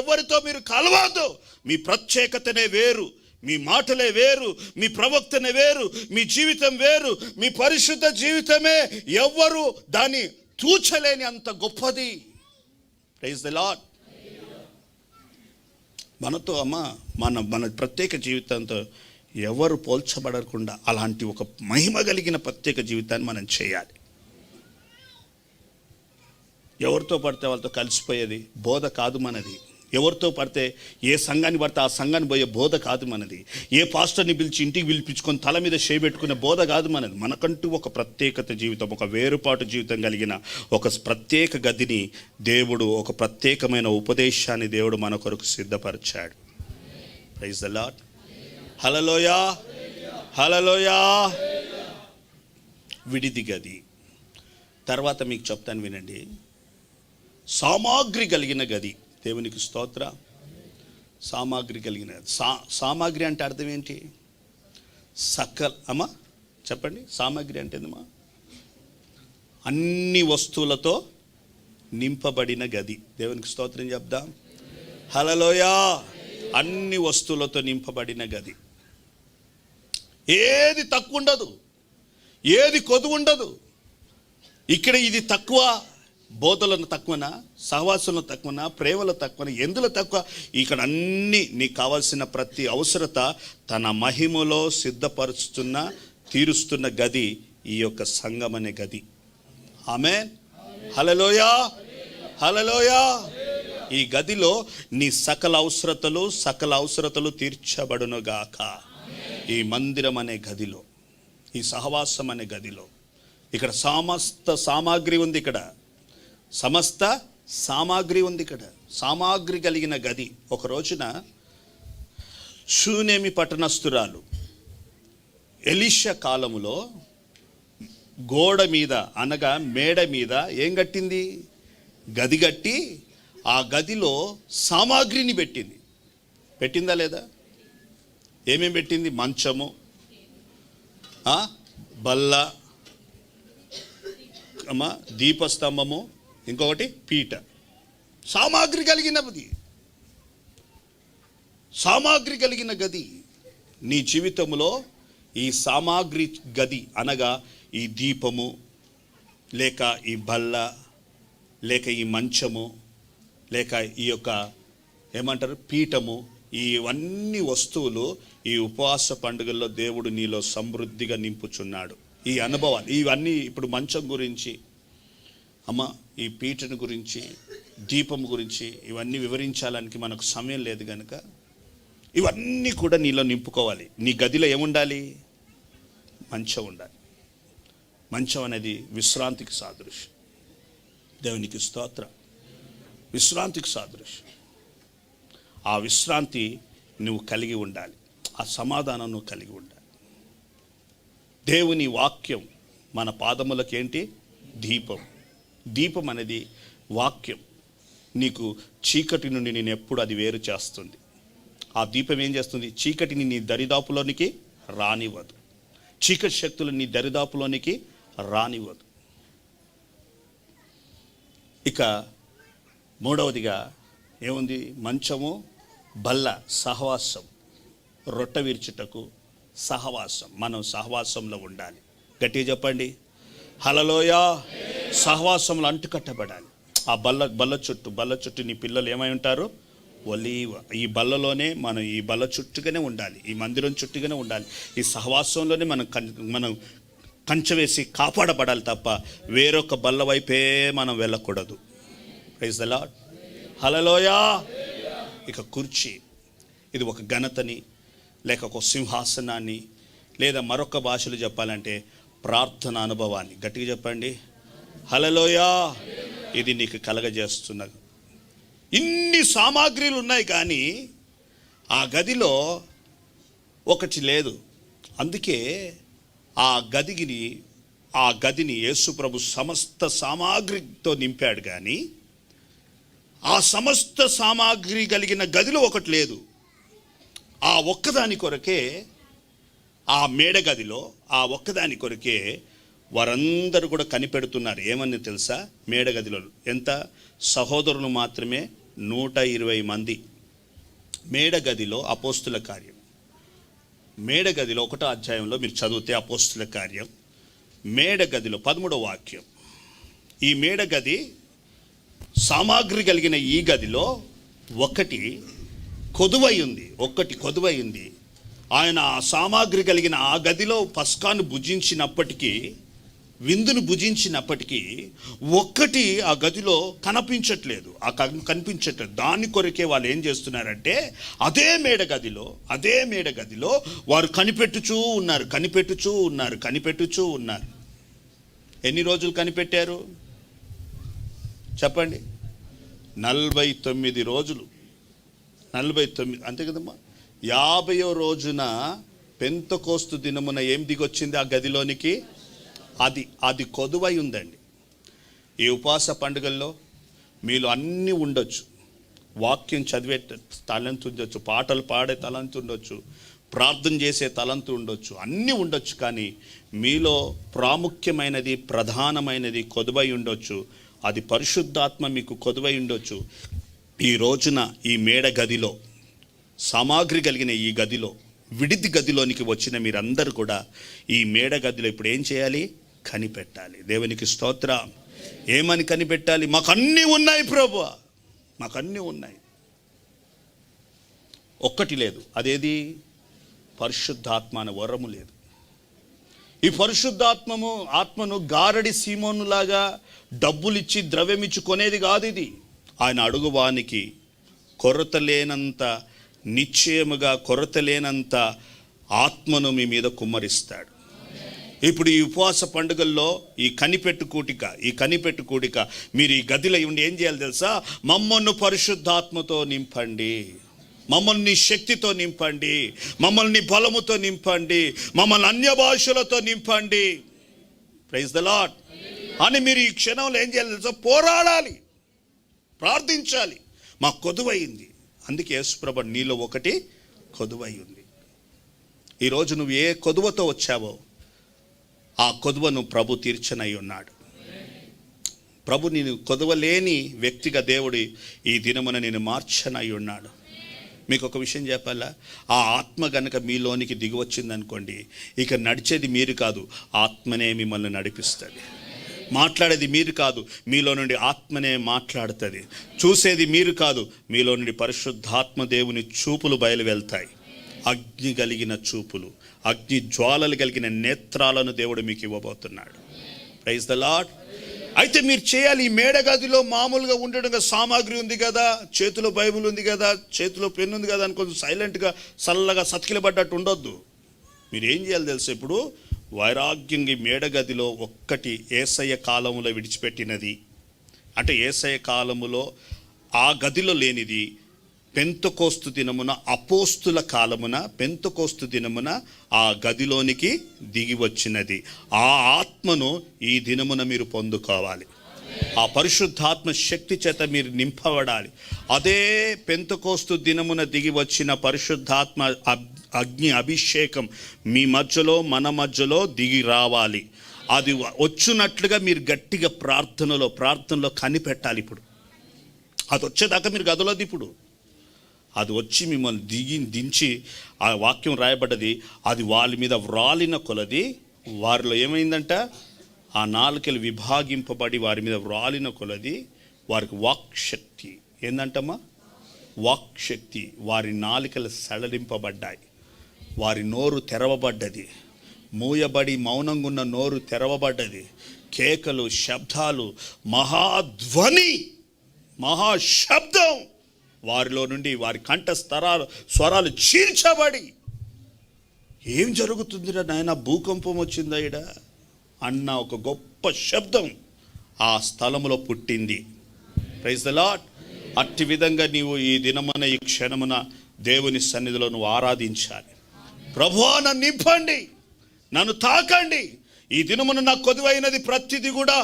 [SPEAKER 1] ఎవరితో మీరు కలవద్దు. మీ ప్రత్యేకతనే వేరు, మీ మాటలే వేరు, మీ ప్రవక్తనే వేరు, మీ జీవితం వేరు, మీ పరిశుద్ధ జీవితమే ఎవ్వరు దాన్ని తూచలేని అంత గొప్పది. Praise the Lord. మనతో మన ప్రత్యేక జీవితంతో ఎవరు పోల్చబడకుండా అలాంటి ఒక మహిమ కలిగిన ప్రత్యేక జీవితాన్ని మనం చేయాలి. ఎవరితో పడితే వాళ్ళతో కలిసిపోయేది బోధ కాదు మనది. ఎవరితో పడితే ఏ సంఘాన్ని పడితే ఆ సంఘాన్ని పోయే బోధ కాదు మనది. ఏ పాస్టర్ని పిలిచి ఇంటికి పిలిపించుకొని తల మీద చేయబెట్టుకునే బోధ కాదు మనది. మనకంటూ ఒక ప్రత్యేకత జీవితం, ఒక వేరుపాటు జీవితం కలిగిన ఒక ప్రత్యేక గదిని దేవుడు, ఒక ప్రత్యేకమైన ఉపదేశాన్ని దేవుడు మన కొరకు సిద్ధపరిచాడు. Praise the lord. Hallelujah, hallelujah. విడిది గది. తర్వాత మీకు చెప్తాను వినండి. సామాగ్రి కలిగిన గది. దేవునికి స్తోత్ర. సామాగ్రి కలిగిన సామాగ్రి అంటే అర్థం ఏంటి? అమ్మా చెప్పండి. సామాగ్రి అంటే ఏందమ్మా? అన్ని వస్తువులతో నింపబడిన గది. దేవునికి స్తోత్రం చెప్దాం. హల్లెలూయా. అన్ని వస్తువులతో నింపబడిన గది. ఏది తక్కువ ఉండదు, ఏది కొదువు ఉండదు. ఇక్కడ ఇది తక్కువ, బోధలను తక్కువనా, సహవాసంలో తక్కువనా, ప్రేమలో తక్కువనా, ఎందులో తక్కువ? ఇక్కడ అన్నీ నీకు కావాల్సిన ప్రతి అవసరత తన మహిమలో సిద్ధపరుస్తున్న, తీరుస్తున్న గది ఈ యొక్క సంఘం అనే గది. ఆమేన్. హల్లెలూయా, హల్లెలూయా. ఈ గదిలో నీ సకల అవసరతలు తీర్చబడునుగాక. ఈ మందిరం అనే గదిలో, ఈ సహవాసం అనే గదిలో ఇక్కడ సమస్త సామాగ్రి ఉంది. ఇక్కడ సమస్త సామాగ్రి ఉంది. ఇక్కడ సామాగ్రి కలిగిన గది. ఒక రోజున షూనేమి పట్టణస్థురాలు ఎలీషా కాలములో గోడ మీద అనగా మేడ మీద ఏం కట్టింది? గది కట్టి ఆ గదిలో సామాగ్రిని పెట్టిందా లేదా? ఏమేమి పెట్టింది? మంచము, బల్ల, దీపస్తంభము, ఇంకొకటి పీట. సామాగ్రి కలిగినది. సామాగ్రి కలిగిన గది. నీ జీవితంలో ఈ సామాగ్రి గది అనగా ఈ దీపము, లేక ఈ బల్ల, లేక ఈ మంచము, లేక ఈ యొక్క ఏమంటారు పీఠము, ఇవన్నీ వస్తువులు ఈ ఉపవాస పండుగల్లో దేవుడు నీలో సమృద్ధిగా నింపుచున్నాడు. ఈ అనుభవాలు ఇవన్నీ ఇప్పుడు మంచం గురించి, ఈ పీఠను గురించి, దీపం గురించి ఇవన్నీ వివరించాలని మనకు సమయం లేదు కనుక ఇవన్నీ కూడా నీలో నింపుకోవాలి. నీ గదిలో ఏముండాలి? మంచం ఉండాలి. మంచం అనేది విశ్రాంతికి సాదృశ్యం. దేవునికి స్తోత్రం. విశ్రాంతికి సాదృశ్యం. ఆ విశ్రాంతి నువ్వు కలిగి ఉండాలి. ఆ సమాధానం నువ్వు కలిగి ఉండాలి. దేవుని వాక్యం మన పాదములకు ఏంటి? దీపం. దీపం అనేది వాక్యం. నీకు చీకటి నుండి నేను ఎప్పుడు అది వేరు చేస్తుంది. ఆ దీపం ఏం చేస్తుంది? చీకటిని నీ దరిదాపులోనికి రానివ్వదు. చీకటి శక్తులు నీ దరిదాపులోనికి రానివ్వదు. ఇక మూడవదిగా ఏముంది? మంచము, బల్ల, సహవాసం. రొట్టె విరుచుటకు సహవాసం. మనం సహవాసంలో ఉండాలి. గట్టిగా చెప్పండి. హల్లెలూయా. సహవాసంలో అంటుకట్టబడాలి. ఆ బల్ల చుట్టూ నీ పిల్లలు ఏమై ఉంటారు? ఒలీవ. ఈ బల్లలోనే మనం, ఈ బల్ల చుట్టుగానే ఉండాలి. ఈ మందిరం చుట్టుగానే ఉండాలి. ఈ సహవాసంలోనే మనం కంచె వేసి కాపాడబడాలి తప్ప వేరొక బల్ల వైపే మనం వెళ్ళకూడదు. Praise the lord. హల్లెలూయా. ఇక కుర్చీ, ఇది ఒక ఘనతని, లేక ఒక సింహాసనాన్ని, లేదా మరొక భాషలో చెప్పాలంటే ప్రార్థన అనుభవాన్ని. గట్టిగా చెప్పండి. హల్లెలూయా. ఇది నీకు కలగజేస్తున్నది. ఇన్ని సామాగ్రిలు ఉన్నాయి కానీ ఆ గదిలో ఒకటి లేదు. అందుకే ఆ గదిని యేసు ప్రభు సమస్త సామాగ్రితో నింపాడు. కానీ ఆ సమస్త సామాగ్రి కలిగిన గదిలో ఒకటి లేదు. ఆ ఒక్కదాని కొరకే, ఆ మేడ గదిలో ఆ ఒక్కదాని కొరకే వారందరూ కూడా కనిపెడుతున్నారు. ఏమని తెలుసా? మేడ గదిలో ఎంత? సహోదరులు మాత్రమే 120 మంది. మేడ గదిలో అపోస్తుల కార్యం, మేడ గదిలో 1వ అధ్యాయంలో మీరు చదివితే అపోస్తుల కార్యం మేడ గదిలో 13వ వాక్యం. ఈ మేడ గది సామాగ్రి కలిగిన ఈ గదిలో ఒకటి కొదువై ఉంది. ఆయన ఆ సామాగ్రి కలిగిన ఆ గదిలో పస్కాను భుజించినప్పటికీ విందును భుజించినప్పటికీ ఒక్కటి ఆ గదిలో కనిపించట్లేదు. దాని కొరకే వాళ్ళు ఏం చేస్తున్నారంటే అదే మేడ గదిలో వారు కనిపెట్టుచూ ఉన్నారు. ఎన్ని రోజులు కనిపెట్టారు చెప్పండి? 49 రోజులు. 49 అంతే కదమ్మా. 50వ రోజున పెంతెకోస్తు దినమున ఏం దిగొచ్చింది ఆ గదిలోనికి? అది కొదువై ఉందండి. ఈ ఉపవాస పండుగల్లో మీలో అన్నీ ఉండొచ్చు. వాక్యం చదివే తలంతు ఉండొచ్చు, పాటలు పాడే తలంతు ఉండొచ్చు, ప్రార్థన చేసే తలంతు ఉండొచ్చు, అన్నీ ఉండొచ్చు. కానీ మీలో ప్రాముఖ్యమైనది, ప్రధానమైనది కొదువై ఉండొచ్చు. అది పరిశుద్ధాత్మ మీకు కొదువై ఉండొచ్చు. ఈ రోజున ఈ మేడ గదిలో, సామాగ్రి కలిగిన ఈ గదిలో, విడిది గదిలోనికి వచ్చిన మీరందరూ కూడా ఈ మేడ గదిలో ఇప్పుడు ఏం చేయాలి? కనిపెట్టాలి. దేవునికి స్తోత్రం. ఏమని కనిపెట్టాలి? మాకు అన్నీ ఉన్నాయి ప్రభువా, మాకు అన్నీ ఉన్నాయి. ఒక్కటి లేదు. అదేది? పరిశుద్ధాత్మ అనే వరము లేదు. ఈ ఆత్మను గారడి సీమోనులాగా డబ్బులిచ్చి ద్రవ్యమిచ్చి కొనేది కాదు ఇది. ఆయన అడుగువానికి కొరత లేనంత, నిశ్చయముగా కొరత లేనంత ఆత్మను మీ మీద కుమ్మరిస్తాడు. ఇప్పుడు ఈ ఉపవాస పండుగల్లో ఈ కనిపెట్టు కూడిక మీరు ఈ గదిలో ఉండి ఏం చేయాలి తెలుసా? మమ్మల్ని పరిశుద్ధాత్మతో నింపండి, మమ్మల్ని శక్తితో నింపండి, మమ్మల్ని బలముతో నింపండి, మమ్మల్ని అన్య భాషలతో నింపండి. ప్రైజ్ ద లార్డ్ అని మీరు ఈ క్షణంలో ఏం చేయాలి తెలుసా? పోరాడాలి, ప్రార్థించాలి. మాకు కొదువైంది. అందుకే యేసుప్రభు నీలో ఒకటి కొదువై ఉంది. ఈరోజు నువ్వు ఏ కొదువతో వచ్చావో ఆ కొదువను ప్రభు తీర్చనై ఉన్నాడు. ప్రభు నేను కొదువలేని వ్యక్తిగా దేవుడి ఈ దినమున నేను మార్చనై ఉన్నాడు. మీకు ఒక విషయం చెప్పాలా? ఆ ఆత్మ గనక మీలోనికి దిగి వచ్చిందనుకోండి, ఇక నడిచేది మీరు కాదు, ఆత్మనే మిమ్మల్ని నడిపిస్తుంది. మాట్లాడేది మీరు కాదు, మీలో నుండి ఆత్మనే మాట్లాడుతుంది. చూసేది మీరు కాదు, మీలో నుండి పరిశుద్ధాత్మ దేవుని చూపులు బయలు వెళ్తాయి. అగ్ని కలిగిన చూపులు, అగ్ని జ్వాలలు కలిగిన నేత్రాలను దేవుడు మీకు ఇవ్వబోతున్నాడు. Praise the Lord. అయితే మీరు చేయాలి. ఈ మేడ గదిలో మామూలుగా ఉండడం సామాగ్రి ఉంది కదా, చేతిలో బైబుల్ ఉంది కదా, చేతిలో పెన్ను ఉంది కదా అని కొంచెం సైలెంట్గా చల్లగా సతికిలబడ్డట్టు ఉండొద్దు. మీరు ఏం చేయాలి తెలుసు? ఇప్పుడు వైరాగ్యంగా మేడ గదిలో ఒక్కటి యేసయ్య కాలములో విడిచిపెట్టినది, అంటే యేసయ్య కాలములో ఆ గదిలో లేనిది, పెంతెకోస్తు దినమున అపోస్తుల కాలమున పెంతెకోస్తు దినమున ఆ గదిలోనికి దిగి వచ్చినది. ఆ ఆత్మను ఈ దినమున మీరు పొందుకోవాలి. ఆ పరిశుద్ధాత్మ శక్తి చేత మీరు నింపబడాలి. అదే పెంతెకోస్తు దినమున దిగి వచ్చిన పరిశుద్ధాత్మ అగ్ని అభిషేకం మీ మధ్యలో, మన మధ్యలో దిగి రావాలి. అది వచ్చునట్లుగా మీరు గట్టిగా ప్రార్థనలో కనిపెట్టాలి. ఇప్పుడు అది వచ్చేదాకా మీరు గదిలోది. ఇప్పుడు అది వచ్చి మిమ్మల్ని దించి ఆ వాక్యం రాయబడ్డది, అది వాళ్ళ మీద వ్రాలిన కొలది వారిలో ఏమైందంట? ఆ నాలుకలు విభాగింపబడి వారి మీద వ్రాలిన కొలది వారికి వాక్శక్తి ఏందంటమ్మా? వాక్శక్తి. వారి నాలుకలు సడలింపబడ్డాయి, వారి నోరు తెరవబడ్డది, మూయబడి మౌనంగా ఉన్న నోరు తెరవబడ్డది. కేకలు, శబ్దాలు, మహాధ్వని, మహాశబ్దం వారిలో నుండి, వారి కంఠ స్వరాలు చీల్చబడి, ఏం జరుగుతుందిరా నాయన, భూకంపం వచ్చిందా ఈడ అన్న ఒక గొప్ప శబ్దం ఆ స్థలములో పుట్టింది. Praise the Lord. అట్టి విధంగా నీవు ఈ దినమున, ఈ క్షణమున దేవుని సన్నిధిలో నువ్వు ఆరాధించాలి. ప్రభువా నన్ను నింపండి, నన్ను తాకండి. ఈ దినమున నాకు కొదువైనది ప్రతిది కూడా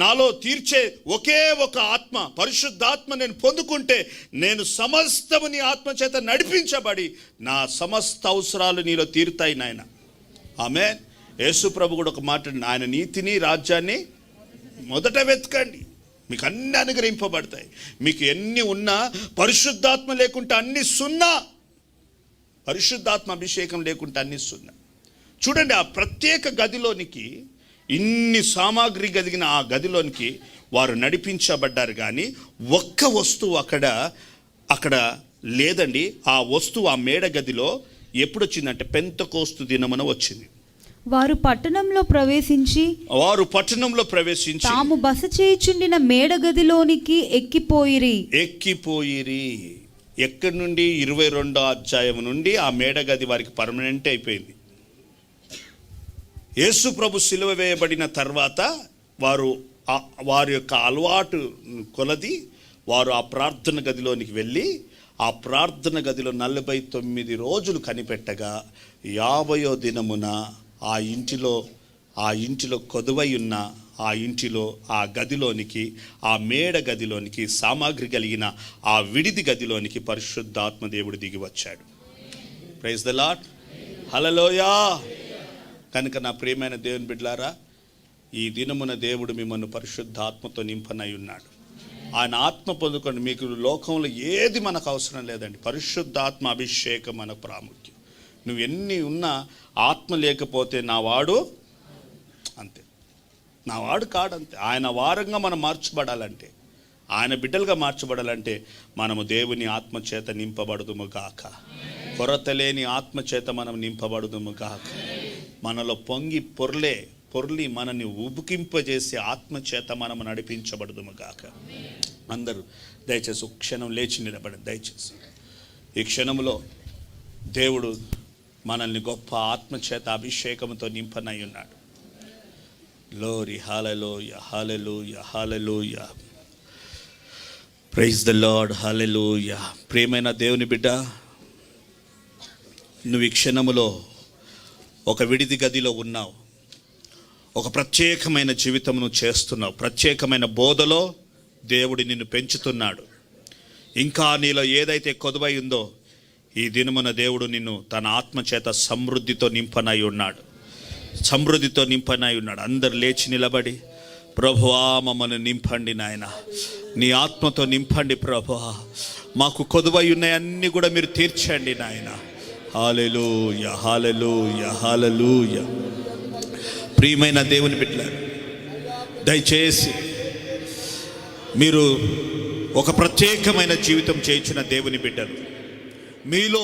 [SPEAKER 1] నాలో తీర్చే ఒకే ఒక ఆత్మ, పరిశుద్ధాత్మ నేను పొందుకుంటే నేను సమస్తము నీ ఆత్మ చేత నడిపించబడి నా సమస్త అవసరాలు నీలో తీరుతాయి నాయన. ఆమేన్. యేసు ప్రభు కూడా ఒక మాట, ఆయన నీతిని రాజ్యాన్ని మొదట వెతకండి, మీకు అన్ని అనుగ్రహింపబడతాయి. మీకు ఎన్ని ఉన్నా పరిశుద్ధాత్మ లేకుంటే అన్ని సున్నా. పరిశుద్ధాత్మ అభిషేకం లేకుంటే అన్ని సున్నా. చూడండి, ఆ ప్రత్యేక గదిలోనికి, ఇన్ని సామాగ్రి కలిగిన ఆ గదిలోనికి వారు నడిపించబడ్డారు. కానీ ఒక్క వస్తువు అక్కడ లేదండి. ఆ వస్తువు ఆ మేడ గదిలో ఎప్పుడు వచ్చిందంటే పెంతెకోస్తు దినమున వచ్చింది.
[SPEAKER 3] వారు పట్టణంలో ప్రవేశించి తాము బస చేయుచుండిన మేడ గదిలోనికి
[SPEAKER 1] ఎక్కిపోయిరి. ఎక్కడి నుండి? 22వ అధ్యాయం నుండి ఆ మేడ గది వారికి పర్మనెంట్ అయిపోయింది. యేసు ప్రభు సిలువ వేయబడిన తర్వాత వారి యొక్క అలవాటు కొలది వారు ఆ ప్రార్థన గదిలోనికి వెళ్ళి ఆ ప్రార్థన గదిలో 49 రోజులు కనిపెట్టగా 50వ దినమున ఆ ఇంటిలో కొదువై ఉన్న ఆ గదిలోనికి, ఆ మేడ గదిలోనికి, సామాగ్రి కలిగిన ఆ విడిది గదిలోనికి పరిశుద్ధాత్మ దేవుడు దిగి వచ్చాడు. ప్రైజ్ ద లార్డ్, హల్లెలూయా. కనుక నా ప్రియమైన దేవుని బిడ్డలారా, ఈ దినమున దేవుడు మిమ్మల్ని పరిశుద్ధాత్మతో నింపనై ఉన్నాడు. ఆయన ఆత్మ పొందుకొని మీకు లోకంలో ఏది మనకు అవసరం లేదండి. పరిశుద్ధాత్మ అభిషేకం మనకు ప్రాముఖ్యం. నువ్వు ఎన్ని ఉన్నా ఆత్మ లేకపోతే నావాడు అంతే, నావాడు కాడంతే. ఆయన వారంగా మనం మార్చబడాలంటే, ఆయన బిడ్డలుగా మార్చబడాలంటే మనము దేవుని ఆత్మచేత నింపబడుదుము గాక. కొరత లేని ఆత్మచేత మనం నింపబడుదుము గాక. మనలో పొర్లి మనని ఉబుకింపజేసే ఆత్మచేత మనము నడిపించబడుదుము గాక. అందరూ దయచేసి ఒక క్షణం లేచి నిలబడండి. దయచేసి ఈ క్షణంలో దేవుడు మనల్ని గొప్ప ఆత్మచేత అభిషేకంతో నింపనై ఉన్నాడు. Glory, hallelujah, hallelujah, hallelujah. Praise the lord, hallelujah. ప్రియమైన దేవుని బిడ్డ, నువ్వు ఈ క్షణములో ఒక విడిది గదిలో ఉన్నావు. ఒక ప్రత్యేకమైన జీవితమును చేస్తున్నావు. ప్రత్యేకమైన బోధలో దేవుడు నిన్ను పెంచుతున్నాడు. ఇంకా నీలో ఏదైతే కొదువై ఉందో ఈ దినమున దేవుడు నిన్ను తన ఆత్మచేత సమృద్ధితో నింపనై ఉన్నాడు. అందరు లేచి నిలబడి, ప్రభువా మమ్మల్ని నింపండి నాయన, నీ ఆత్మతో నింపండి ప్రభువా, మాకు కొదువై ఉన్నాయన్నీ కూడా మీరు తీర్చండి నాయన. హల్లెలూయా, హల్లెలూయా, హల్లెలూయా. ప్రియమైన దేవుని బిడ్డలారా, దయచేసి మీరు ఒక ప్రత్యేకమైన జీవితం చేయించిన దేవుని బిడ్డలు. మీలో